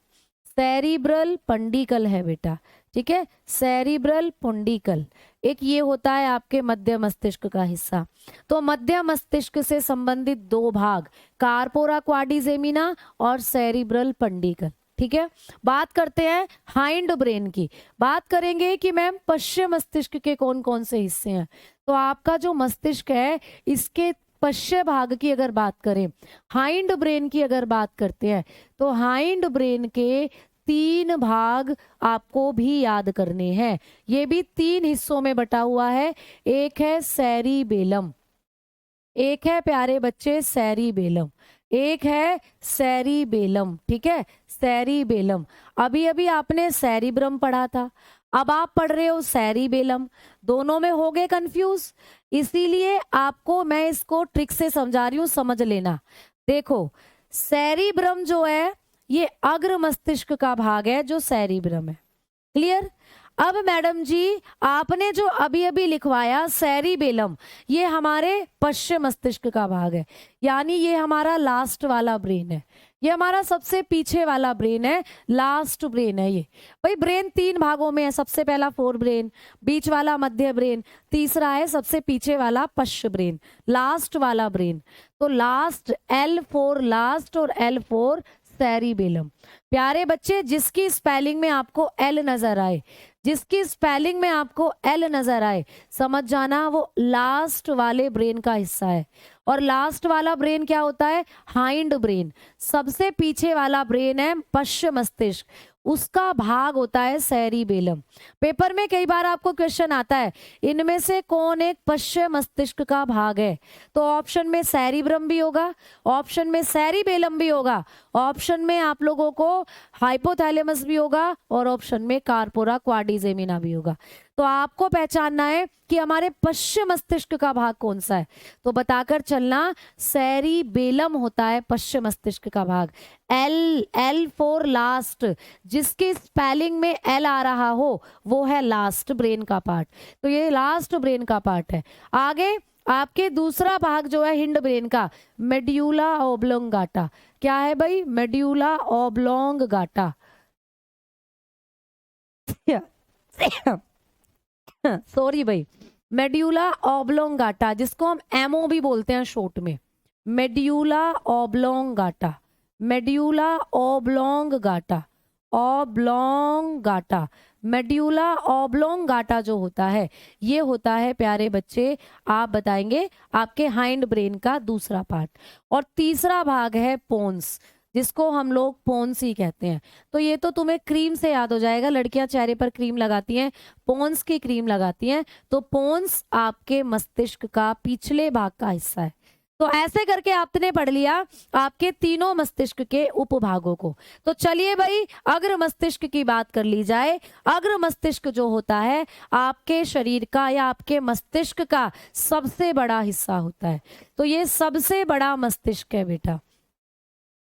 सेरिब्रल पंडिकल है बेटा। ठीक है, सेरिब्रल पंडिकल एक ये होता है आपके मध्य मस्तिष्क का हिस्सा। तो मध्य मस्तिष्क से संबंधित 2 भाग, कार्पोरा क्वाड्रिजेमिना और सेरिब्रल पंडिकल। ठीक है, बात करते हैं हाइंड ब्रेन की। बात करेंगे कि मैम पश्चिम मस्तिष्क के कौन कौन से हिस्से हैं। तो आपका जो मस्तिष्क है इसके पश्चिम भाग की अगर बात करें, हाइंड ब्रेन की अगर बात करते हैं, तो हाइंड ब्रेन के 3 भाग आपको भी याद करने हैं। ये भी 3 हिस्सों में बटा हुआ है। एक है सेरिबेलम, एक है प्यारे बच्चे सेरिबेलम, एक है सेरिबेलम। ठीक है, सेरिबेलम। अभी अभी आपने सेरिब्रम पढ़ा था, अब आप पढ़ रहे हो सेरिबेलम, दोनों में हो गए कंफ्यूज। इसीलिए आपको मैं इसको ट्रिक से समझा रही हूं, समझ लेना। देखो, सेरिब्रम जो है ये अग्र मस्तिष्क का भाग है जो सेरिब्रम है। क्लियर। अब मैडम जी आपने जो अभी अभी लिखवाया सेरिबेलम, ये हमारे पश्चिम मस्तिष्क का भाग है, यानी ये हमारा लास्ट वाला ब्रेन है, ये हमारा सबसे पीछे वाला ब्रेन है, लास्ट ब्रेन है ये। भाई ब्रेन 3 भागों में है, सबसे पहला फोर ब्रेन, बीच वाला मध्य ब्रेन, तीसरा है सबसे पीछे वाला पश्च ब्रेन, लास्ट वाला ब्रेन। तो लास्ट L4 लास्ट और L4 सेरिबेलम। प्यारे बच्चे जिसकी स्पेलिंग में आपको एल नजर आए, जिसकी स्पेलिंग में आपको एल नजर आए, समझ जाना वो लास्ट वाले ब्रेन का हिस्सा है। और लास्ट वाला ब्रेन क्या होता है? Hind brain. सबसे पीछे वाला ब्रेन है पश्चिम मस्तिष्क, उसका भाग होता है सेरिबेलम। पेपर में कई बार आपको क्वेश्चन आता है इनमें से कौन एक पश्चिम मस्तिष्क का भाग है, तो ऑप्शन में सेरिब्रम भी होगा, ऑप्शन में सेरिबेलम भी होगा, ऑप्शन में आप लोगों को हाइपोथैलेमस भी होगा, और ऑप्शन में कार्पोरा क्वाड्रिजेमिना भी होगा। तो आपको पहचानना है कि हमारे पश्चिम मस्तिष्क का भाग कौन सा है, तो बताकर चलना सेरिबेलम होता है पश्चिम मस्तिष्क का भाग। L4 लास्ट, जिसकी स्पेलिंग में एल आ रहा हो वो है लास्ट ब्रेन का पार्ट, तो ये लास्ट ब्रेन का पार्ट है। आगे आपके दूसरा भाग जो है हिंड ब्रेन का, मेड्यूला ओब्लोंगाटा। क्या है भाई? Medulla oblongata. सॉरी भाई, मेड्यूला ओब्लोंगाटा, जिसको हम एमओ भी बोलते हैं शॉर्ट में, medulla oblongata, medulla oblongata, oblongata. Medulla oblongata जो होता है ये होता है प्यारे बच्चे, आप बताएंगे आपके हाइंड ब्रेन का दूसरा पार्ट। और तीसरा भाग है पोन्स, जिसको हम लोग पोन्स ही कहते हैं। तो ये तो तुम्हें क्रीम से याद हो जाएगा, लड़कियां चेहरे पर क्रीम लगाती हैं, पोन्स की क्रीम लगाती हैं। तो पोन्स आपके मस्तिष्क का पिछले भाग का हिस्सा है। तो ऐसे करके आपने पढ़ लिया आपके तीनों मस्तिष्क के उपभागों को। तो चलिए भाई अग्र मस्तिष्क की बात कर ली जाए। अग्र मस्तिष्क जो होता है आपके शरीर का या आपके मस्तिष्क का सबसे बड़ा हिस्सा होता है। तो ये सबसे बड़ा मस्तिष्क है बेटा,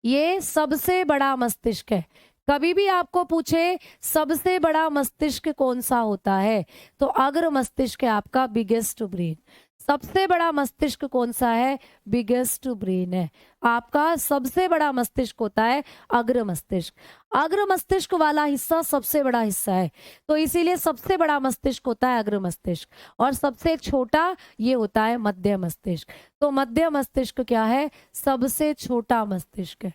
ये सबसे बड़ा मस्तिष्क है। कभी भी आपको पूछे सबसे बड़ा मस्तिष्क कौन सा होता है, तो अग्र मस्तिष्क है आपका बिगेस्ट ब्रेन। सबसे बड़ा मस्तिष्क कौन सा है, बिगेस्ट ब्रेन है आपका। सबसे बड़ा मस्तिष्क होता है अग्र मस्तिष्क। अग्र मस्तिष्क वाला हिस्सा सबसे बड़ा हिस्सा है, तो इसीलिए सबसे बड़ा मस्तिष्क होता है अग्र मस्तिष्क, और सबसे छोटा ये होता है मध्य मस्तिष्क। तो मध्य मस्तिष्क क्या है, सबसे छोटा मस्तिष्क है,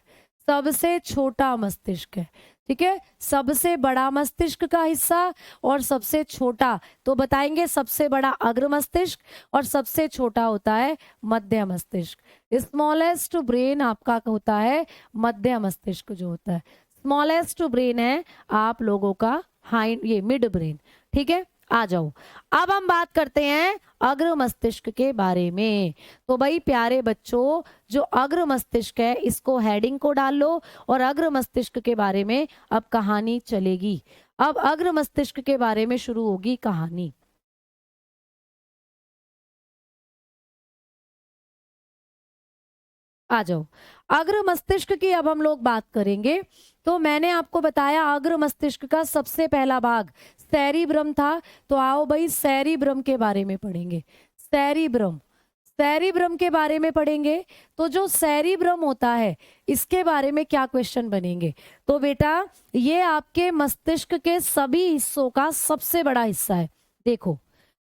सबसे छोटा मस्तिष्क है, ठीक है। सबसे बड़ा मस्तिष्क का हिस्सा और सबसे छोटा, तो बताएंगे सबसे बड़ा अग्र मस्तिष्क और सबसे छोटा होता है मध्य मस्तिष्क। स्मॉलेस्ट ब्रेन आपका होता है मध्य मस्तिष्क जो होता है। स्मॉलेस्ट ब्रेन है आप लोगों का हाइंड, ये मिड ब्रेन, ठीक है। आ जाओ, अब हम बात करते हैं अग्र मस्तिष्क के बारे में। तो भाई प्यारे बच्चों, जो अग्र मस्तिष्क है इसको हेडिंग को डाल लो, और अग्र मस्तिष्क के बारे में अब कहानी चलेगी। अब अग्र मस्तिष्क के बारे में शुरू होगी कहानी। आ जाओ, अग्र मस्तिष्क की अब हम लोग बात करेंगे। तो मैंने आपको बताया अग्र मस्तिष्क का सबसे पहला भाग सेरिब्रम था, तो आओ भाई सेरिब्रम के बारे में पढ़ेंगे। सेरिब्रम, सेरिब्रम के बारे में पढ़ेंगे। तो जो सेरिब्रम होता है इसके बारे में क्या क्वेश्चन बनेंगे, तो बेटा ये आपके मस्तिष्क के सभी हिस्सों का सबसे बड़ा हिस्सा है। देखो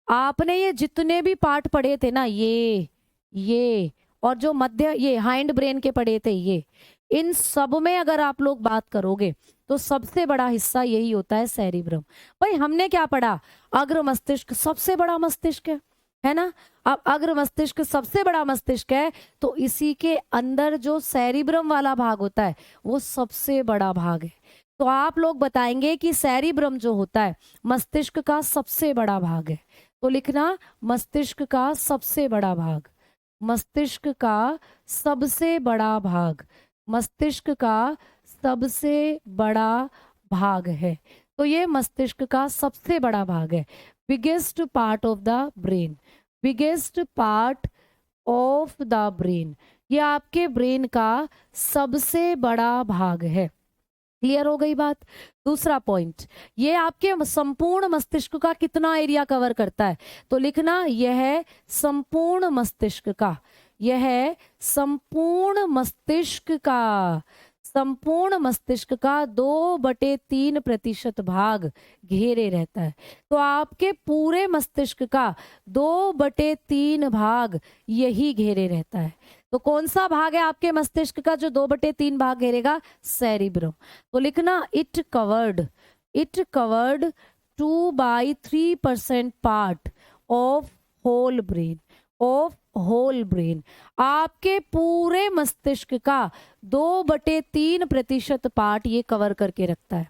आपने ये जितने भी पार्ट पढ़े थे ना, ये और जो मध्य ये हाइंड ब्रेन के पढ़े थे, ये इन सब में अगर आप लोग बात करोगे तो सबसे बड़ा हिस्सा यही होता है सेरिब्रम। भाई हमने क्या पढ़ा, अग्र मस्तिष्क सबसे बड़ा मस्तिष्क है ना। अब अग्र मस्तिष्क सबसे बड़ा मस्तिष्क है, तो इसी के अंदर जो सेरिब्रम वाला भाग होता है वो सबसे बड़ा भाग है। तो आप लोग बताएंगे कि सेरिब्रम जो होता है मस्तिष्क का सबसे बड़ा भाग है। तो लिखना मस्तिष्क का सबसे बड़ा भाग, मस्तिष्क का सबसे बड़ा भाग, मस्तिष्क का सबसे बड़ा भाग है। तो ये मस्तिष्क का सबसे बड़ा भाग है, biggest part of the brain, biggest part of the brain, ये आपके ब्रेन का सबसे बड़ा भाग है। क्लियर हो गई बात। दूसरा पॉइंट, ये आपके संपूर्ण मस्तिष्क का कितना एरिया कवर करता है, तो लिखना यह संपूर्ण मस्तिष्क का, यह संपूर्ण मस्तिष्क का, संपूर्ण मस्तिष्क का 2/3% भाग घेरे रहता है। तो आपके पूरे मस्तिष्क का 2/3 भाग यही घेरे रहता है। तो कौन सा भाग है आपके मस्तिष्क का जो 2/3 भाग घेरेगा, सेरिब्रम। तो लिखना it covered 2/3% part of whole brain, of whole brain. आपके पूरे मस्तिष्क का 2/3% पार्ट ये कवर करके रखता है,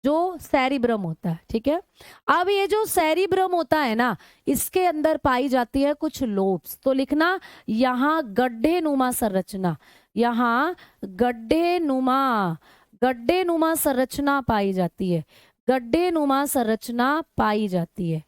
जो सेरिब्रम होता है, ठीक है। अब ये जो सेरिब्रम होता है ना, इसके अंदर पाई जाती है कुछ लोब्स। तो लिखना यहाँ गड्ढे नुमा संरचना, यहाँ गड्ढे नुमा संरचना पाई जाती है, गड्ढे नुमा संरचना पाई जाती है,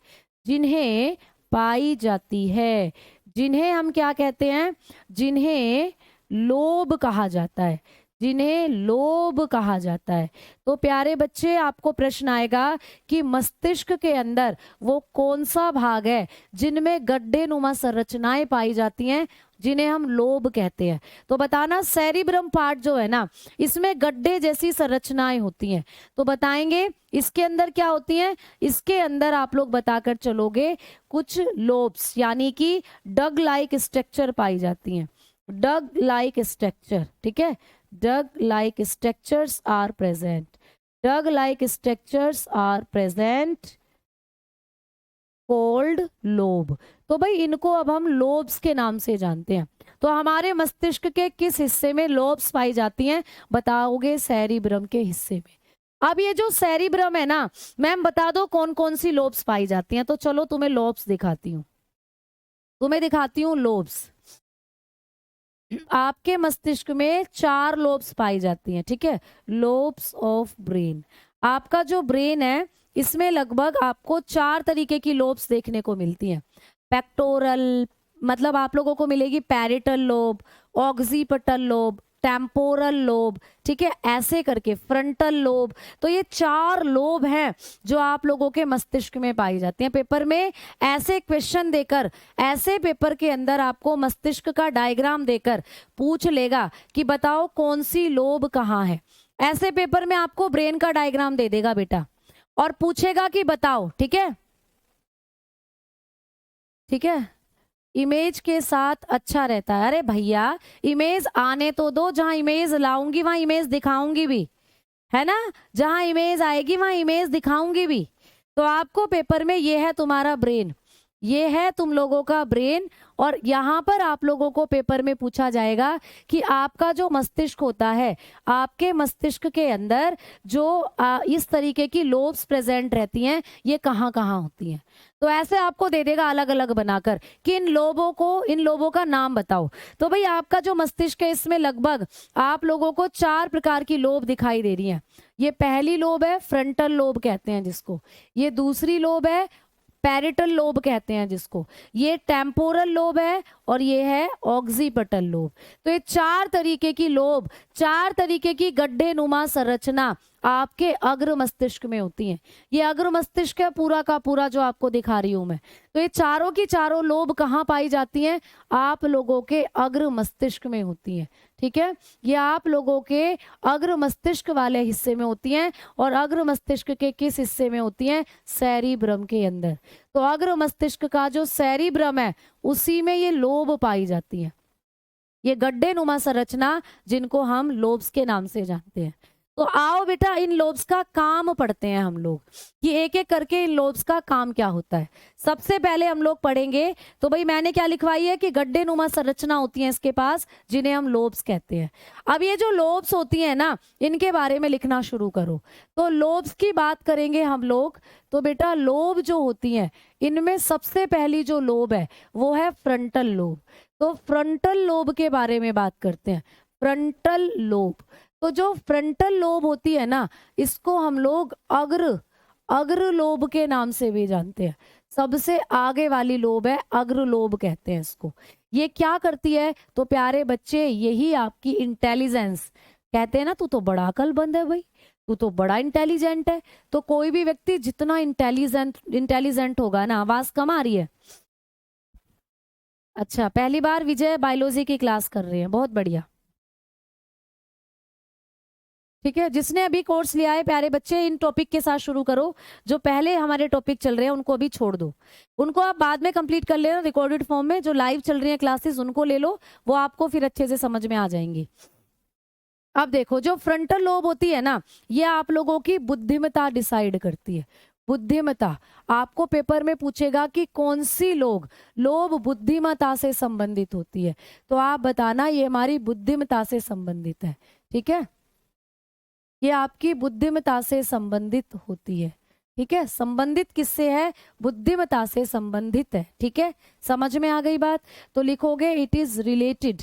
जिन्हें पाई जाती है, जिन्हें हम क्या कहते हैं, जिन्हें लोब कहा जाता है, जिन्हें लोब कहा जाता है। तो प्यारे बच्चे आपको प्रश्न आएगा कि मस्तिष्क के अंदर वो कौन सा भाग है जिनमें गड्ढे नुमा संरचनाएं पाई जाती हैं, जिन्हें हम लोब कहते हैं। तो बताना सेरिब्रम पार्ट जो है ना, इसमें गड्ढे जैसी संरचनाएं होती हैं। तो बताएंगे इसके अंदर क्या होती हैं, इसके अंदर आप लोग बताकर चलोगे कुछ लोब्स यानी कि डग लाइक स्ट्रक्चर पाई जाती हैं, डग लाइक स्ट्रक्चर, ठीक है। Dug like structures are present, dug like structures are present called lobe. तो भाई इनको अब हम लोब्स के नाम से जानते हैं। तो हमारे मस्तिष्क के किस हिस्से में लोब्स पाई जाती हैं, बताओगे सेरिब्रम के हिस्से में। अब ये जो सेरिब्रम है ना, मैम बता दो कौन कौन सी लोब्स पाई जाती हैं। तो चलो तुम्हें लोब्स दिखाती हूँ, तुम्हें दिखाती हूँ लोब्स। आपके मस्तिष्क में 4 लोब्स पाई जाती हैं, ठीक है, लोब्स ऑफ ब्रेन। आपका जो ब्रेन है इसमें लगभग आपको 4 तरीके की लोब्स देखने को मिलती हैं। पेक्टोरल मतलब आप लोगों को मिलेगी parietal lobe, occipital lobe, temporal lobe, ठीक है, ऐसे करके फ्रंटल लोब। तो ये 4 लोब हैं जो आप लोगों के मस्तिष्क में पाई जाती हैं। पेपर में ऐसे क्वेश्चन देकर, ऐसे पेपर के अंदर आपको मस्तिष्क का डायग्राम देकर पूछ लेगा कि बताओ कौन सी लोब कहाँ है। ऐसे पेपर में आपको ब्रेन का डायग्राम दे देगा बेटा और पूछेगा कि बताओ, ठीक है, ठीक है। इमेज के साथ अच्छा रहता है। अरे भैया इमेज आने तो दो, जहां इमेज लाऊंगी वहां इमेज दिखाऊंगी भी, है ना, जहां इमेज आएगी वहां इमेज दिखाऊंगी भी। तो आपको पेपर में ये है तुम्हारा ब्रेन, ये है तुम लोगों का ब्रेन, और यहाँ पर आप लोगों को पेपर में पूछा जाएगा कि आपका जो मस्तिष्क होता है, आपके मस्तिष्क के अंदर जो इस तरीके की लोब्स प्रेजेंट रहती हैं, ये कहाँ कहाँ होती हैं। तो ऐसे आपको दे देगा अलग अलग बनाकर कि इन लोबों का नाम बताओ। तो भाई आपका जो मस्तिष्क है, इसमें लगभग आप लोगों को 4 प्रकार की लोब दिखाई दे रही हैं। ये पहली लोब है, फ्रंटल लोब कहते हैं जिसको। ये दूसरी लोब है, पैरिटल लोब कहते हैं जिसको। ये टेम्पोरल लोब है, और ये है ऑक्सीपिटल लोब। तो ये 4 तरीके की लोब, 4 तरीके की गड्ढे नुमा संरचना आपके अग्र मस्तिष्क में होती हैं। ये अग्र मस्तिष्क है पूरा का पूरा जो आपको दिखा रही हूं मैं। तो ये चारों की चारों लोब कहाँ पाई जाती हैं? आप लोगों के अग्र मस्तिष्क में होती हैं, ठीक है। ये आप लोगों के अग्र मस्तिष्क वाले हिस्से में होती हैं। और अग्र मस्तिष्क के किस हिस्से में होती हैं? सेरिब्रम के अंदर। तो अग्र मस्तिष्क का जो सेरिब्रम है, उसी में ये लोब पाई जाती है। ये गड्ढे नुमा संरचना जिनको हम लोब्स के नाम से जानते हैं। तो आओ बेटा इन लोब्स का काम पढ़ते हैं हम लोग, कि एक एक करके इन लोब्स का काम क्या होता है। सबसे पहले हम लोग पढ़ेंगे, तो भाई मैंने क्या लिखवाई है कि गड्ढे नुमा संरचना होती है इसके पास, जिन्हें हम लोब्स कहते हैं। अब ये जो लोब्स होती है ना, इनके बारे में लिखना शुरू करो। तो लोब्स की बात करेंगे हम लोग। तो बेटा लोब जो होती है, इनमें सबसे पहली जो लोब है वो है फ्रंटल लोब। तो फ्रंटल लोब के बारे में बात करते हैं। फ्रंटल लोब, तो जो फ्रंटल लोब होती है ना, इसको हम लोग अग्र लोब के नाम से भी जानते हैं। सबसे आगे वाली लोब है, अग्र लोब कहते हैं इसको। ये क्या करती है? तो प्यारे बच्चे, यही आपकी इंटेलिजेंस, कहते हैं ना तू तो बड़ा अकलमंद है भाई, तू तो बड़ा इंटेलिजेंट है। तो कोई भी व्यक्ति जितना इंटेलिजेंट होगा ना, आवाज कम आ रही है। अच्छा, पहली बार विजय बायोलॉजी की क्लास कर रहे हैं, बहुत बढ़िया, ठीक है। जिसने अभी कोर्स लिया है प्यारे बच्चे, इन टॉपिक के साथ शुरू करो। जो पहले हमारे टॉपिक चल रहे हैं उनको अभी छोड़ दो, उनको आप बाद में कंप्लीट कर लेना रिकॉर्डेड फॉर्म में। जो लाइव चल रही है क्लासेस उनको ले लो, वो आपको फिर अच्छे से समझ में आ जाएंगी। अब देखो, जो फ्रंटल लोब होती है ना, ये आप लोगों की बुद्धिमत्ता डिसाइड करती है। बुद्धिमत्ता, आपको पेपर में पूछेगा कि कौन सी लोब बुद्धिमत्ता से संबंधित होती है। तो आप बताना ये हमारी बुद्धिमत्ता से संबंधित है, ठीक है। ये आपकी बुद्धिमत्ता से संबंधित होती है, ठीक है। संबंधित किससे है? बुद्धिमत्ता से संबंधित है, ठीक है। समझ में आ गई बात? तो लिखोगे इट इज रिलेटेड।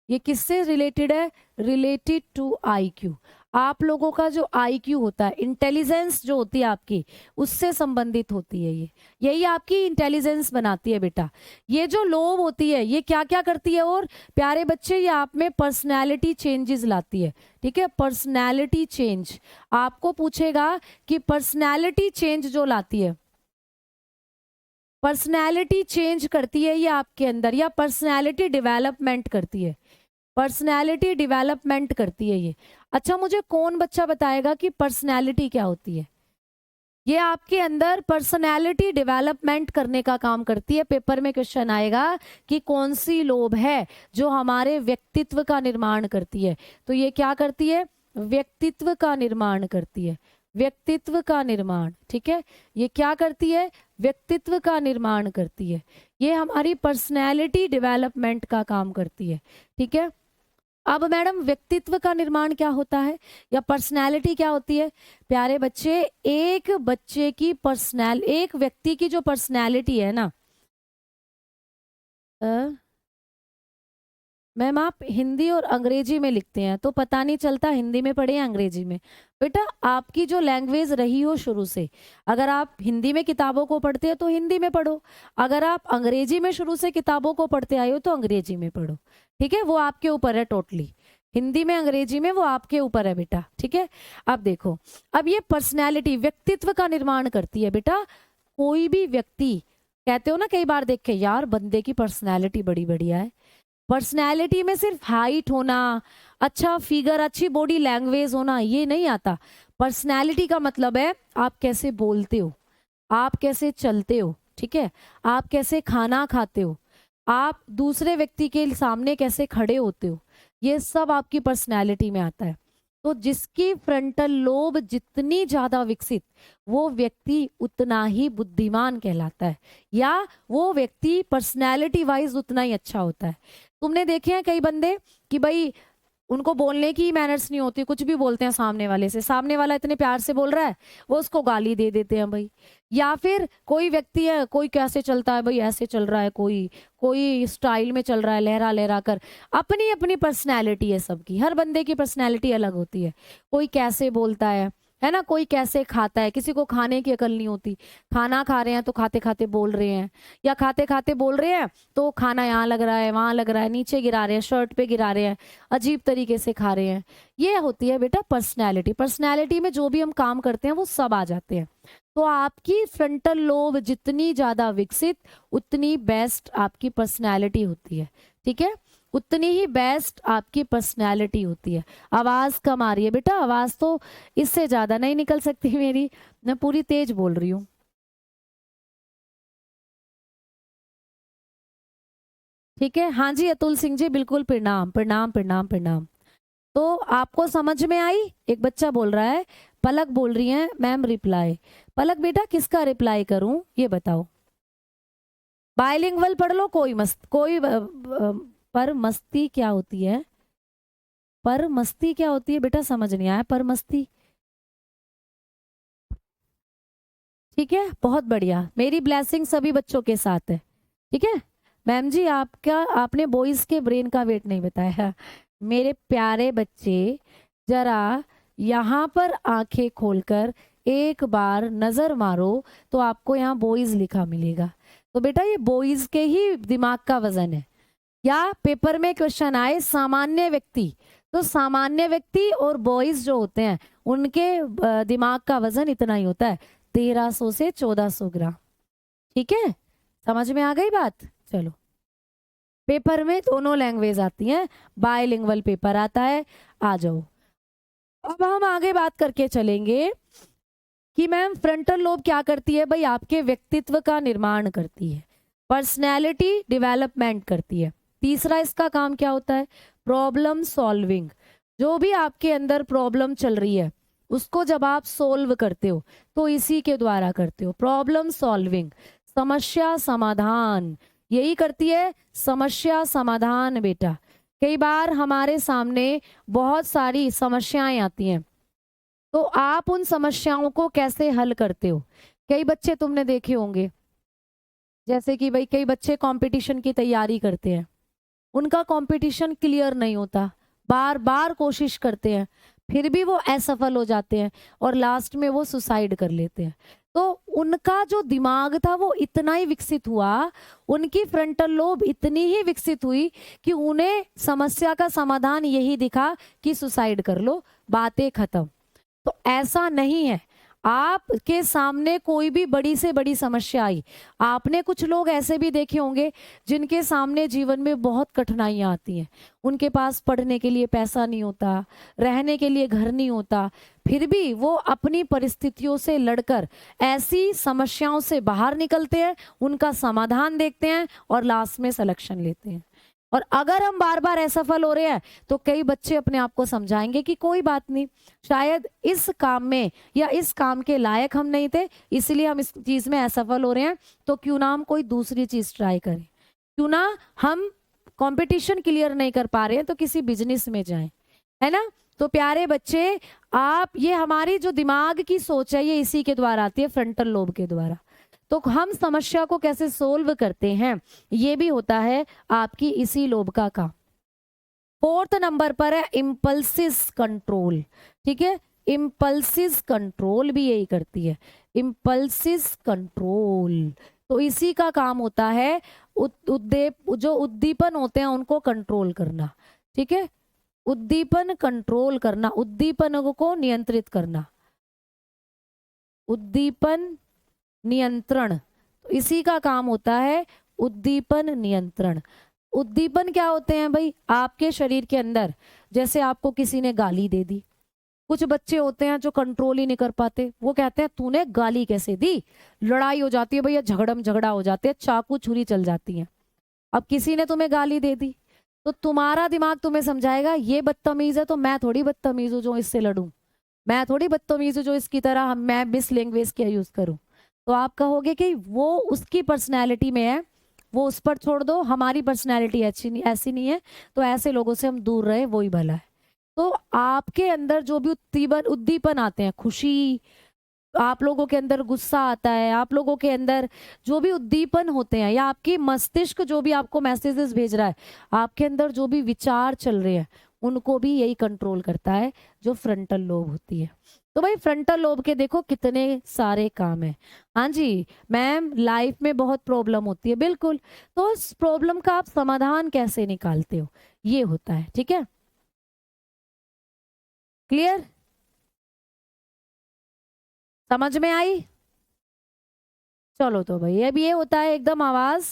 ये किससे रिलेटेड है? Related to IQ. आप लोगों का जो आईक्यू होता है, इंटेलिजेंस जो होती है आपकी, उससे संबंधित होती है ये। यही आपकी इंटेलिजेंस बनाती है बेटा। ये जो लोब होती है, ये क्या क्या करती है? और प्यारे बच्चे, ये आप में पर्सनैलिटी चेंजेस लाती है, ठीक है। पर्सनैलिटी चेंज आपको पूछेगा कि पर्सनैलिटी चेंज जो लाती है, पर्सनैलिटी चेंज करती है ये आपके अंदर, या पर्सनैलिटी डेवलपमेंट करती है। पर्सनैलिटी डेवलपमेंट करती है ये। अच्छा, मुझे कौन बच्चा बताएगा कि पर्सनैलिटी क्या होती है? ये आपके अंदर पर्सनैलिटी डेवलपमेंट करने का काम करती है। पेपर में क्वेश्चन आएगा कि कौन सी लोब है जो हमारे व्यक्तित्व का निर्माण करती है। तो ये क्या करती है? व्यक्तित्व का निर्माण करती है। व्यक्तित्व का निर्माण, ठीक है। ये क्या करती है? व्यक्तित्व का निर्माण करती है। ये हमारी पर्सनैलिटी डेवलपमेंट का काम करती है, ठीक है। अब मैडम, व्यक्तित्व का निर्माण क्या होता है, या पर्सनैलिटी क्या होती है? प्यारे बच्चे, एक व्यक्ति की जो पर्सनैलिटी है ना, मैम आप हिंदी और अंग्रेजी में लिखते हैं तो पता नहीं चलता हिंदी में पढ़े या अंग्रेजी में। बेटा आपकी जो लैंग्वेज रही हो शुरू से, अगर आप हिंदी में किताबों को पढ़ते हैं तो हिंदी में पढ़ो, अगर आप अंग्रेजी में शुरू से किताबों को पढ़ते आए हो तो अंग्रेजी में पढ़ो, ठीक है। वो आपके ऊपर है टोटली, हिंदी में अंग्रेजी में वो आपके ऊपर है बेटा, ठीक है। अब देखो, अब ये पर्सनैलिटी व्यक्तित्व का निर्माण करती है बेटा। कोई भी व्यक्ति, कहते हो ना कई बार देख के, यार बंदे की पर्सनैलिटी बड़ी बढ़िया है। पर्सनैलिटी में सिर्फ हाइट होना, अच्छा फिगर, अच्छी बॉडी लैंग्वेज होना ये नहीं आता। पर्सनैलिटी का मतलब है आप कैसे बोलते हो, आप कैसे चलते हो, ठीक है, आप कैसे खाना खाते हो, आप दूसरे व्यक्ति के सामने कैसे खड़े होते हो, ये सब आपकी पर्सनैलिटी में आता है। तो जिसकी फ्रंटल लोब जितनी ज्यादा विकसित, वो व्यक्ति उतना ही बुद्धिमान कहलाता है, या वो व्यक्ति पर्सनैलिटी वाइज उतना ही अच्छा होता है। तुमने देखे हैं कई बंदे कि भाई उनको बोलने की मैनर्स नहीं होती, कुछ भी बोलते हैं सामने वाले से, सामने वाला इतने प्यार से बोल रहा है वो उसको गाली दे देते हैं भाई। या फिर कोई व्यक्ति है, कोई कैसे चलता है भाई, ऐसे चल रहा है, कोई कोई स्टाइल में चल रहा है, लहरा लहरा कर। अपनी अपनी पर्सनैलिटी है सबकी, हर बंदे की पर्सनैलिटी अलग होती है। कोई कैसे बोलता है ना, कोई कैसे खाता है, किसी को खाने की अकल नहीं होती, खाना खा रहे हैं तो खाते खाते बोल रहे हैं, या खाते खाते बोल रहे हैं तो खाना यहाँ लग रहा है, वहां लग रहा है, नीचे गिरा रहे हैं, शर्ट पे गिरा रहे हैं, अजीब तरीके से खा रहे हैं। ये होती है बेटा पर्सनैलिटी। पर्सनैलिटी में जो भी हम काम करते हैं वो सब आ जाते हैं। तो आपकी फ्रंटल लोब जितनी ज्यादा विकसित, उतनी बेस्ट आपकी पर्सनैलिटी होती है, ठीक है, उतनी ही बेस्ट आपकी पर्सनैलिटी होती है। आवाज कम आ रही है बेटा, आवाज तो इससे ज्यादा नहीं निकल सकती मेरी, मैं पूरी तेज बोल रही हूँ, ठीक है। हाँ जी अतुल सिंह जी, बिल्कुल, प्रणाम प्रणाम प्रणाम प्रणाम। तो आपको समझ में आई? एक बच्चा बोल रहा है, पलक बोल रही है मैम रिप्लाई। पलक बेटा किसका रिप्लाई करूं ये बताओ? बायलिंगुअल पढ़ लो, कोई मस्त, कोई पर मस्ती क्या होती है? पर मस्ती क्या होती है बेटा, समझ नहीं आया, पर मस्ती, ठीक है, बहुत बढ़िया, मेरी ब्लेसिंग सभी बच्चों के साथ है, ठीक है। मैम जी आपका, आपने बॉयज के ब्रेन का वेट नहीं बताया। मेरे प्यारे बच्चे, जरा यहाँ पर आंखें खोलकर एक बार नजर मारो तो आपको यहाँ बॉयज लिखा मिलेगा। तो बेटा ये बॉयज के ही दिमाग का वजन है। या पेपर में क्वेश्चन आए सामान्य व्यक्ति, तो सामान्य व्यक्ति और बॉयज जो होते हैं उनके दिमाग का वजन इतना ही होता है, 1300 से 1400 ग्राम, ठीक है। समझ में आ गई बात? चलो, पेपर में दोनों लैंग्वेज आती हैं, बायलिंगुअल पेपर आता है। आ जाओ, अब हम आगे बात करके चलेंगे कि मैम फ्रंटल लोब क्या करती है भाई, आपके व्यक्तित्व का निर्माण करती है, पर्सनैलिटी डेवलपमेंट करती है। तीसरा इसका काम क्या होता है? Problem solving. जो भी आपके अंदर प्रॉब्लम चल रही है उसको जब आप सोल्व करते हो तो इसी के द्वारा करते हो, प्रॉब्लम सॉल्विंग, समस्या समाधान, यही करती है समस्या समाधान बेटा। कई बार हमारे सामने बहुत सारी समस्याएं आती हैं, तो आप उन समस्याओं को कैसे हल करते हो? कई बच्चे तुमने देखे होंगे, जैसे कि भाई कई बच्चे कंपटीशन की तैयारी करते हैं, उनका कंपटीशन क्लियर नहीं होता, बार बार कोशिश करते हैं, फिर भी वो असफल हो जाते हैं और लास्ट में वो सुसाइड कर लेते हैं। तो उनका जो दिमाग था वो इतना ही विकसित हुआ, उनकी फ्रंटल लोब इतनी ही विकसित हुई कि उन्हें समस्या का समाधान यही दिखा कि सुसाइड कर लो, बातें खत्म। तो ऐसा नहीं है, आपके सामने कोई भी बड़ी से बड़ी समस्या आई, आपने कुछ लोग ऐसे भी देखे होंगे जिनके सामने जीवन में बहुत कठिनाइयां आती हैं, उनके पास पढ़ने के लिए पैसा नहीं होता, रहने के लिए घर नहीं होता, फिर भी वो अपनी परिस्थितियों से लड़कर ऐसी समस्याओं से बाहर निकलते हैं, उनका समाधान देखते हैं और लास्ट में सिलेक्शन लेते हैं। और अगर हम बार बार असफल हो रहे हैं तो कई बच्चे अपने आप को समझाएंगे कि कोई बात नहीं, शायद इस काम में या इस काम के लायक हम नहीं थे, इसलिए हम इस चीज में असफल हो रहे हैं, तो क्यों ना हम कोई दूसरी चीज ट्राई करें, क्यों ना हम कंपटीशन क्लियर नहीं कर पा रहे हैं तो किसी बिजनेस में जाएं, है ना। तो प्यारे बच्चे, आप, ये हमारी जो दिमाग की सोच है ये इसी के द्वारा आती है, फ्रंटल लोब के द्वारा। तो हम समस्या को कैसे सोल्व करते हैं ये भी होता है आपकी इसी लोब का काम। फोर्थ नंबर पर है इम्पल्सिस कंट्रोल, ठीक है, इम्पल्सिस कंट्रोल भी यही करती है, इम्पल्सिस कंट्रोल। तो इसी का काम होता है जो उद्दीपन होते हैं उनको कंट्रोल करना, ठीक है। उद्दीपन कंट्रोल करना, उद्दीपन को नियंत्रित करना, उद्दीपन नियंत्रण, तो इसी का काम होता है उद्दीपन नियंत्रण। उद्दीपन क्या होते हैं भाई? आपके शरीर के अंदर जैसे आपको किसी ने गाली दे दी, कुछ बच्चे होते हैं जो कंट्रोल ही नहीं कर पाते, वो कहते हैं तूने गाली कैसे दी, लड़ाई हो जाती है भैया, झगड़ा हो जाते हैं, चाकू छुरी चल जाती है। अब किसी ने तुम्हें गाली दे दी तो तुम्हारा दिमाग तुम्हें समझाएगा ये बदतमीज है तो मैं थोड़ी बदतमीज हूँ जो इससे लड़ूं, मैं थोड़ी बदतमीज हूँ जो इसकी तरह मैं मिस लैंग्वेज क्या यूज करूं। तो आप कहोगे कि वो उसकी पर्सनैलिटी में है, वो उस पर छोड़ दो, हमारी पर्सनैलिटी ऐसी नहीं है, तो ऐसे लोगों से हम दूर रहे, वही भला है। तो आपके अंदर जो भी उद्दीपन उद्दीपन आते हैं, खुशी, आप लोगों के अंदर गुस्सा आता है, आप लोगों के अंदर जो भी उद्दीपन होते हैं, या आपकी मस्तिष्क जो भी आपको मैसेजेस भेज रहा है, आपके अंदर जो भी विचार चल रहे हैं, उनको भी यही कंट्रोल करता है, जो फ्रंटल लोब होती है। तो भाई फ्रंटल लोब के देखो कितने सारे काम है। हाँ जी मैम, लाइफ में बहुत प्रॉब्लम होती है, बिल्कुल, तो इस प्रॉब्लम का आप समाधान कैसे निकालते हो, ये होता है। ठीक है, क्लियर, समझ में आई? चलो तो भाई अब ये होता है, एकदम आवाज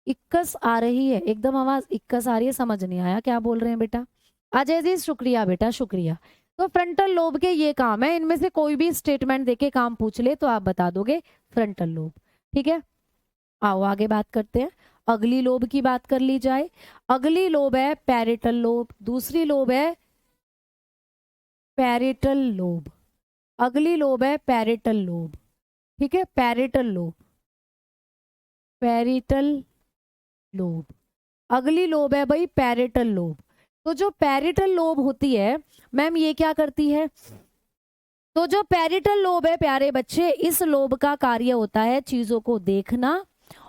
इक्कस आ रही है, एकदम आवाज इक्कस आ रही है, समझ नहीं आया क्या बोल रहे हैं बेटा। अजय जी शुक्रिया बेटा, शुक्रिया। तो फ्रंटल लोब के ये काम है, इनमें से कोई भी स्टेटमेंट देके काम पूछ ले तो आप बता दोगे फ्रंटल लोब। ठीक है, आओ आगे बात करते हैं, अगली लोब की बात कर ली जाए। अगली लोब है पैरिटल लोब, दूसरी लोब है पैरिटल लोब, अगली लोब है पैरिटल लोब। ठीक है, पैरिटल लोब, पैरिटल लोब, अगली लोब है भाई पैरिटल लोब। तो जो पैरिटल लोब होती है मैम, ये क्या करती है? तो जो पैरिटल लोब है प्यारे बच्चे, इस लोब का कार्य होता है चीजों को देखना,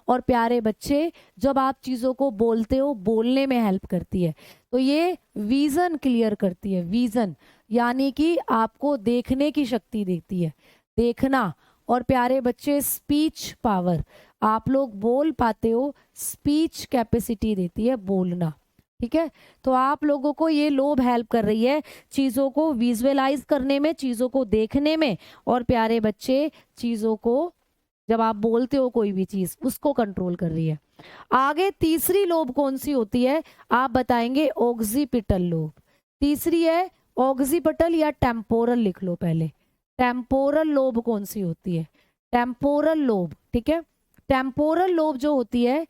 और प्यारे बच्चे जब आप चीजों को बोलते हो, बोलने में हेल्प करती है। तो ये विजन क्लियर करती है, विजन यानी कि आपको देखने की शक्ति देती है, देखना। और प्यारे बच्चे स्पीच पावर, आप लोग बोल पाते हो, स्पीच कैपेसिटी देती है, बोलना। ठीक है, तो आप लोगों को ये लोब हेल्प कर रही है चीजों को विजुअलाइज करने में, चीजों को देखने में, और प्यारे बच्चे चीजों को जब आप बोलते हो कोई भी चीज, उसको कंट्रोल कर रही है। आगे तीसरी लोब कौन सी होती है आप बताएंगे? Occipital lobe. तीसरी है ऑक्सीपिटल या टेम्पोरल, लिख लो पहले। टेम्पोरल लोब कौन सी होती है? Temporal lobe. ठीक है, टेम्पोरल लोब जो होती है,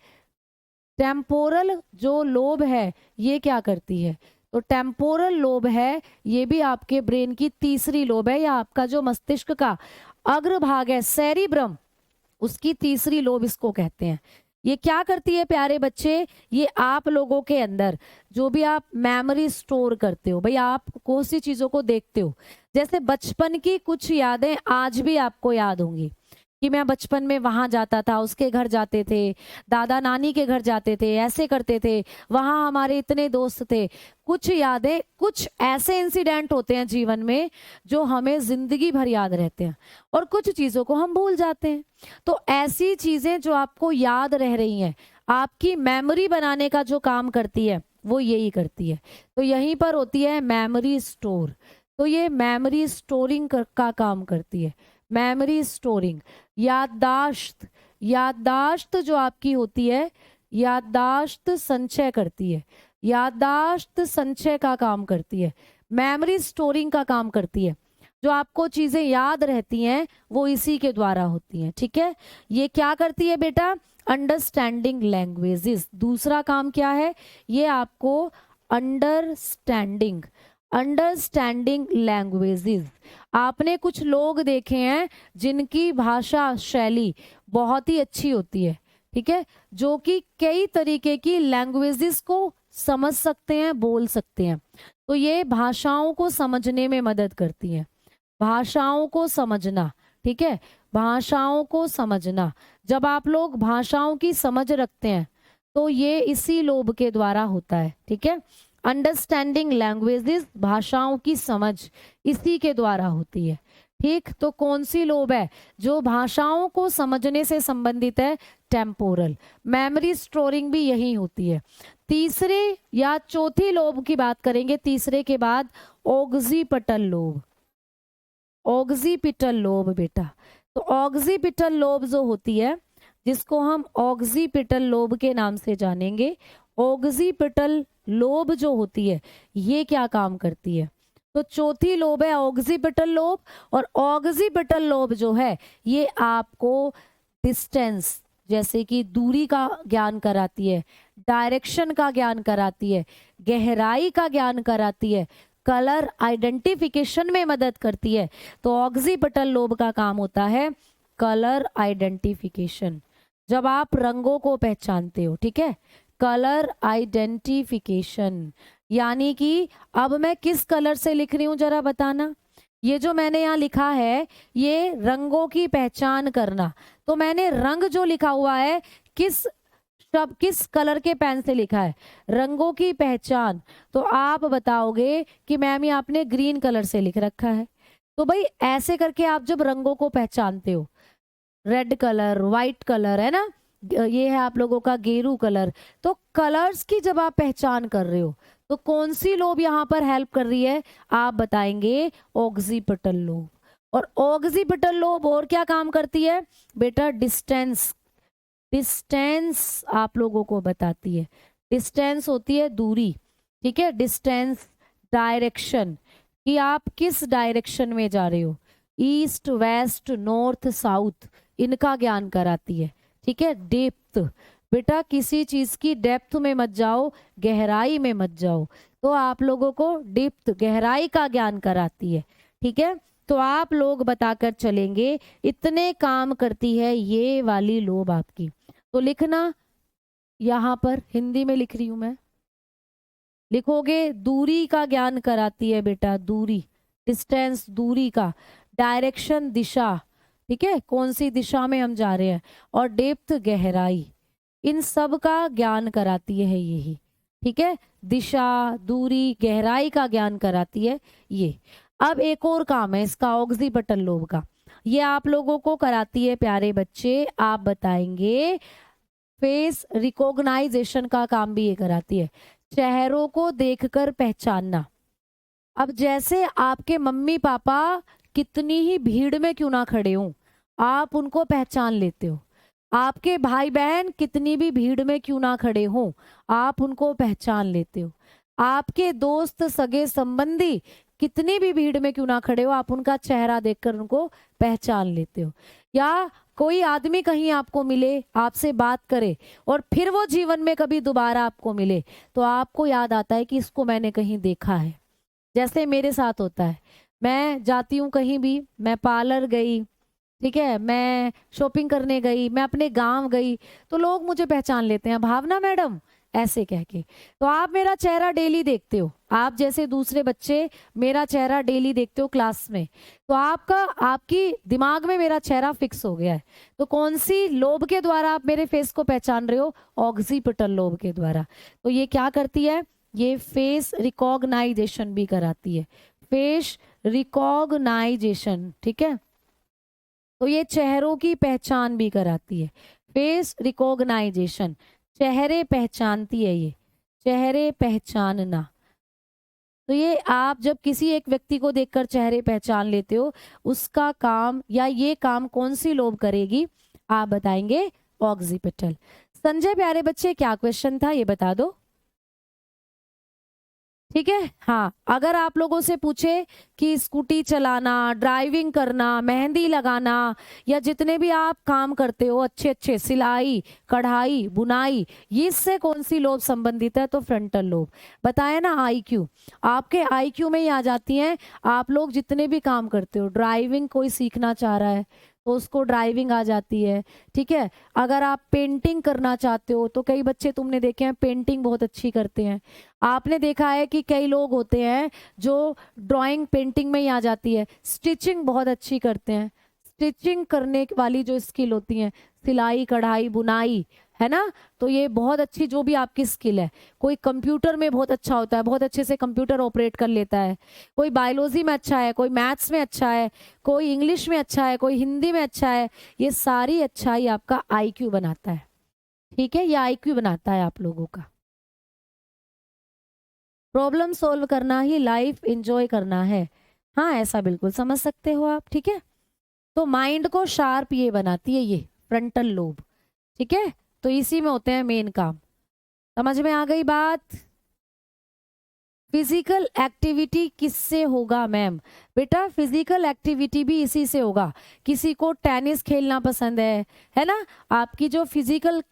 टेम्पोरल जो लोब है ये क्या करती है? तो टेम्पोरल लोब है, ये भी आपके ब्रेन की तीसरी लोब है, या आपका जो मस्तिष्क का अग्रभाग है सेरिब्रम, उसकी तीसरी लोब इसको कहते हैं। ये क्या करती है प्यारे बच्चे? ये आप लोगों के अंदर जो भी आप मेमोरी स्टोर करते हो, भाई आप कौन सी चीजों को देखते हो, जैसे बचपन की कुछ यादें आज भी आपको याद होंगी कि मैं बचपन में वहां जाता था, उसके घर जाते थे, दादा नानी के घर जाते थे, ऐसे करते थे, वहां हमारे इतने दोस्त थे। कुछ यादें, कुछ ऐसे इंसिडेंट होते हैं जीवन में जो हमें जिंदगी भर याद रहते हैं, और कुछ चीजों को हम भूल जाते हैं। तो ऐसी चीजें जो आपको याद रह रही हैं, आपकी मेमोरी बनाने का जो काम करती है, वो यही करती है। तो यहीं पर होती है मेमोरी स्टोर। तो ये मेमोरी स्टोरिंग का काम करती है, मेमोरी स्टोरिंग। याददाश्त, याददाश्त जो आपकी होती है, याददाश्त संचय करती है, याददाश्त संचय का काम करती है, मेमोरी स्टोरिंग का काम करती है। जो आपको चीजें याद रहती हैं वो इसी के द्वारा होती हैं। ठीक है, ये क्या करती है बेटा? Understanding languages. दूसरा काम क्या है? ये आपको अंडरस्टैंडिंग, अंडरस्टैंडिंग लैंग्वेजेस। आपने कुछ लोग देखे हैं जिनकी भाषा शैली बहुत ही अच्छी होती है, ठीक है, जो कि कई तरीके की लैंग्वेजेस को समझ सकते हैं, बोल सकते हैं। तो ये भाषाओं को समझने में मदद करती हैं, भाषाओं को समझना। ठीक है, भाषाओं को समझना, जब आप लोग भाषाओं की समझ रखते हैं तो ये इसी लोब के द्वारा होता है। ठीक है, अंडरस्टैंडिंग लैंग्वेजेस, भाषाओं की समझ, इसी के द्वारा होती है। ठीक, तो कौन सी लोब है जो भाषाओं को समझने से संबंधित है? टेम्पोरल। मेमोरी स्टोरिंग भी यही होती है। तीसरे या चौथी लोब की बात करेंगे, तीसरे के बाद ऑक्सीपिटल लोब। ऑक्सीपिटल लोब बेटा, तो ऑक्सीपिटल लोब जो होती है, जिसको हम ऑक्सीपिटल लोब के नाम से जानेंगे, ऑक्सीपिटल लोब जो होती है ये क्या काम करती है? तो चौथी लोब है ऑक्सीपिटल लोब, और ऑक्सीपिटल लोब जो है ये आपको डिस्टेंस, जैसे कि दूरी का ज्ञान कराती है, डायरेक्शन का ज्ञान कराती है, गहराई का ज्ञान कराती है, कलर आइडेंटिफिकेशन में मदद करती है। तो ऑक्सीपिटल लोब का काम होता है कलर आइडेंटिफिकेशन, जब आप रंगों को पहचानते हो, ठीक है, कलर आइडेंटिफिकेशन। यानी कि अब मैं किस कलर से लिख रही हूं जरा बताना। ये जो मैंने यहाँ लिखा है ये रंगों की पहचान करना, तो मैंने रंग जो लिखा हुआ है किस शब्द, किस कलर के पेन से लिखा है? रंगों की पहचान। तो आप बताओगे कि मैम ये आपने ग्रीन कलर से लिख रखा है। तो भाई ऐसे करके आप जब रंगों को पहचानते हो, रेड कलर, वाइट कलर, है ना, ये है आप लोगों का गेरू कलर, तो कलर्स की जब आप पहचान कर रहे हो तो कौन सी लोब यहाँ पर हेल्प कर रही है? आप बताएंगे ऑक्सीपिटल लोब। और ऑक्सीपिटल लोब और क्या काम करती है बेटा? डिस्टेंस। डिस्टेंस आप लोगों को बताती है। डिस्टेंस होती है दूरी, ठीक है, डिस्टेंस, डायरेक्शन, कि आप किस डायरेक्शन में जा रहे हो, ईस्ट, वेस्ट, नॉर्थ, साउथ, इनका ज्ञान कराती है, ठीक है। डेप्थ, बेटा किसी चीज की डेप्थ में मत जाओ, गहराई में मत जाओ, तो आप लोगों को डेप्थ, गहराई का ज्ञान कराती है, ठीक है। तो आप लोग बताकर चलेंगे इतने काम करती है ये वाली लोब आपकी। तो लिखना, यहाँ पर हिंदी में लिख रही हूं मैं, लिखोगे दूरी का ज्ञान कराती है बेटा, दूरी, डिस्टेंस, दूरी का, डायरेक्शन, दिशा, ठीक है, कौन सी दिशा में हम जा रहे हैं, और डेप्थ, गहराई, इन सब का ज्ञान कराती है यही, ठीक है। दिशा, दूरी, गहराई का ज्ञान कराती है ये। अब एक और काम है इसका, ऑक्सीपिटल लोब का, ये आप लोगों को कराती है प्यारे बच्चे, आप बताएंगे फेस रिकॉग्नाइजेशन का काम भी ये कराती है, चेहरों को देखकर पहचानना। अब जैसे आपके मम्मी पापा कितनी ही भीड़ में क्यों ना खड़े हों, आप उनको पहचान लेते हो। आपके भाई बहन कितनी भी भीड़ में क्यों ना खड़े हों, आप उनको पहचान लेते हो। आपके दोस्त, सगे संबंधी कितनी भी भीड़ में क्यों ना खड़े हो, आप उनका चेहरा देखकर उनको पहचान लेते हो। या कोई आदमी कहीं आपको मिले, आपसे बात करे, और फिर वो जीवन में कभी दोबारा आपको मिले, तो आपको याद आता है कि इसको मैंने कहीं देखा है। जैसे मेरे साथ होता है, मैं जाती हूँ कहीं भी, मैं पार्लर गई, ठीक है, मैं शॉपिंग करने गई, मैं अपने गांव गई, तो लोग मुझे पहचान लेते हैं, भावना मैडम, ऐसे कह के। तो आप मेरा चेहरा डेली देखते हो, आप जैसे दूसरे बच्चे मेरा चेहरा डेली देखते हो क्लास में, तो आपकी दिमाग में मेरा चेहरा फिक्स हो गया है। तो कौन सी लोब के द्वारा आप मेरे फेस को पहचान रहे हो? ऑक्सीपिटल लोब के द्वारा। तो ये क्या करती है? ये फेस रिकॉग्नाइजेशन भी कराती है, फेस रिकॉग्नाइजेशन, ठीक है। तो ये चेहरों की पहचान भी कराती है, फेस रिकॉग्नाइजेशन, चेहरे पहचानती है ये, चेहरे पहचानना। तो ये आप जब किसी एक व्यक्ति को देखकर चेहरे पहचान लेते हो, उसका काम या ये काम कौन सी लोब करेगी? आप बताएंगे ऑक्सीपिटल। संजय प्यारे बच्चे, क्या क्वेश्चन था ये बता दो, ठीक है। हाँ, अगर आप लोगों से पूछे कि स्कूटी चलाना, ड्राइविंग करना, मेहंदी लगाना, या जितने भी आप काम करते हो अच्छे अच्छे, सिलाई, कढ़ाई, बुनाई, ये इससे कौन सी लोब संबंधित है? तो फ्रंटल लोब। बताया ना, आईक्यू, आपके आईक्यू में ही आ जाती हैं। आप लोग जितने भी काम करते हो, ड्राइविंग कोई सीखना चाह रहा है तो उसको ड्राइविंग आ जाती है, ठीक है। अगर आप पेंटिंग करना चाहते हो, तो कई बच्चे तुमने देखे हैं पेंटिंग बहुत अच्छी करते हैं। आपने देखा है कि कई लोग होते हैं जो ड्राइंग पेंटिंग में ही आ जाती है। स्टिचिंग बहुत अच्छी करते हैं, स्टिचिंग करने वाली जो स्किल होती है, सिलाई, कढ़ाई, बुनाई, है ना। तो ये बहुत अच्छी जो भी आपकी स्किल है, कोई कंप्यूटर में बहुत अच्छा होता है, बहुत अच्छे से कंप्यूटर ऑपरेट कर लेता है, कोई बायोलॉजी में अच्छा है, कोई मैथ्स में अच्छा है, कोई इंग्लिश में अच्छा है, कोई हिंदी में अच्छा है, ये सारी अच्छाई आपका आईक्यू बनाता है। ठीक है, ये आईक्यू बनाता है आप लोगों का। प्रॉब्लम सॉल्व करना ही लाइफ एंजॉय करना है। हाँ, ऐसा बिल्कुल समझ सकते हो आप। ठीक है, तो माइंड को शार्प ये बनाती है ये फ्रंटल लोब। ठीक है, तो इसी में होते हैं मेन काम। समझ में आ गई बात। फिजिकल एक्टिविटी किससे होगा मैम? बेटा फिजिकल एक्टिविटी भी इसी से होगा। किसी को टेनिस खेलना पसंद है ना। आपकी जो फिजिकल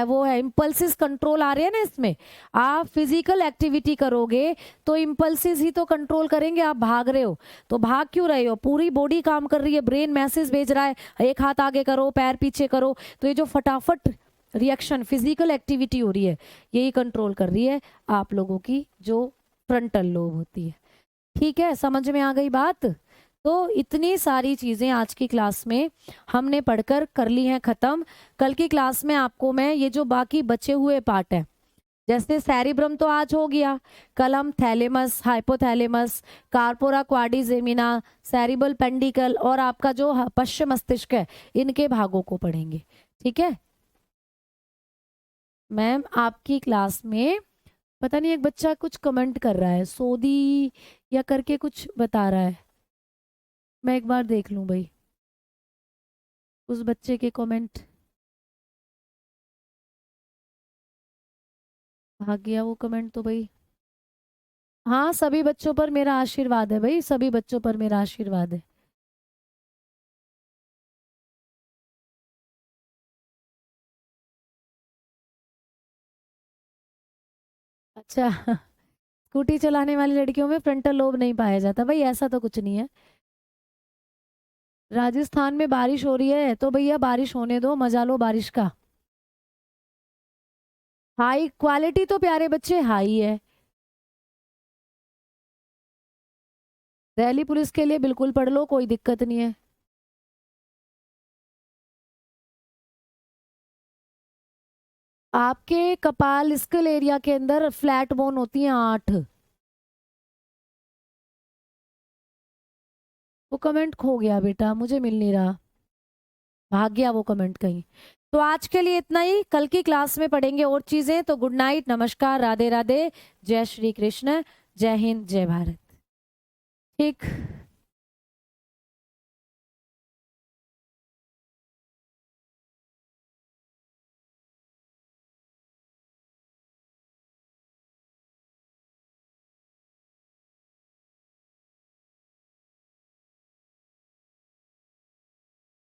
वो है, इम्पल्सिस कंट्रोल आ रहे हैं ना इसमें। आप फिजिकल एक्टिविटी करोगे तो इम्पल्सिस ही तो कंट्रोल करेंगे। आप भाग रहे हो तो भाग क्यों रहे हो? पूरी बॉडी काम कर रही है, ब्रेन मैसेज भेज रहा है, एक हाथ आगे करो, पैर पीछे करो। तो ये जो फटाफट रिएक्शन फिजिकल एक्टिविटी हो रही है, यही कंट्रोल कर रही है आप लोगों की जो फ्रंटल लोब होती है। ठीक है, समझ में आ गई बात। तो इतनी सारी चीजें आज की क्लास में हमने पढ़कर कर ली हैं खत्म। कल की क्लास में आपको मैं ये जो बाकी बचे हुए पार्ट है, जैसे सेरिब्रम तो आज हो गया, कल हम thalamus, hypothalamus, corpora quadrigemina, cerebral पेंडिकल और आपका जो पश्चिम मस्तिष्क है, इनके भागों को पढ़ेंगे। ठीक है मैम, आपकी क्लास में पता नहीं एक बच्चा कुछ कमेंट कर रहा है, सोदी या करके कुछ बता रहा है। मैं एक बार देख लूं भाई उस बच्चे के कमेंट। भाग गया वो कमेंट तो भाई। हाँ, सभी बच्चों पर मेरा आशीर्वाद है भाई, सभी बच्चों पर मेरा आशीर्वाद है। अच्छा स्कूटी चलाने वाली लड़कियों में फ्रंटल लोब नहीं पाया जाता भाई, ऐसा तो कुछ नहीं है। राजस्थान में बारिश हो रही है तो भैया बारिश होने दो, मजा लो बारिश का। हाई क्वालिटी तो प्यारे बच्चे हाई है। दिल्ली पुलिस के लिए बिल्कुल पढ़ लो, कोई दिक्कत नहीं है। आपके कपाल स्कल एरिया के अंदर फ्लैट बोन होती है 8। वो कमेंट खो गया बेटा, मुझे मिल नहीं रहा, भाग गया वो कमेंट कहीं। तो आज के लिए इतना ही, कल की क्लास में पढ़ेंगे और चीजें। तो गुड नाइट, नमस्कार, राधे राधे, जय श्री कृष्ण, जय हिंद, जय भारत। ठीक।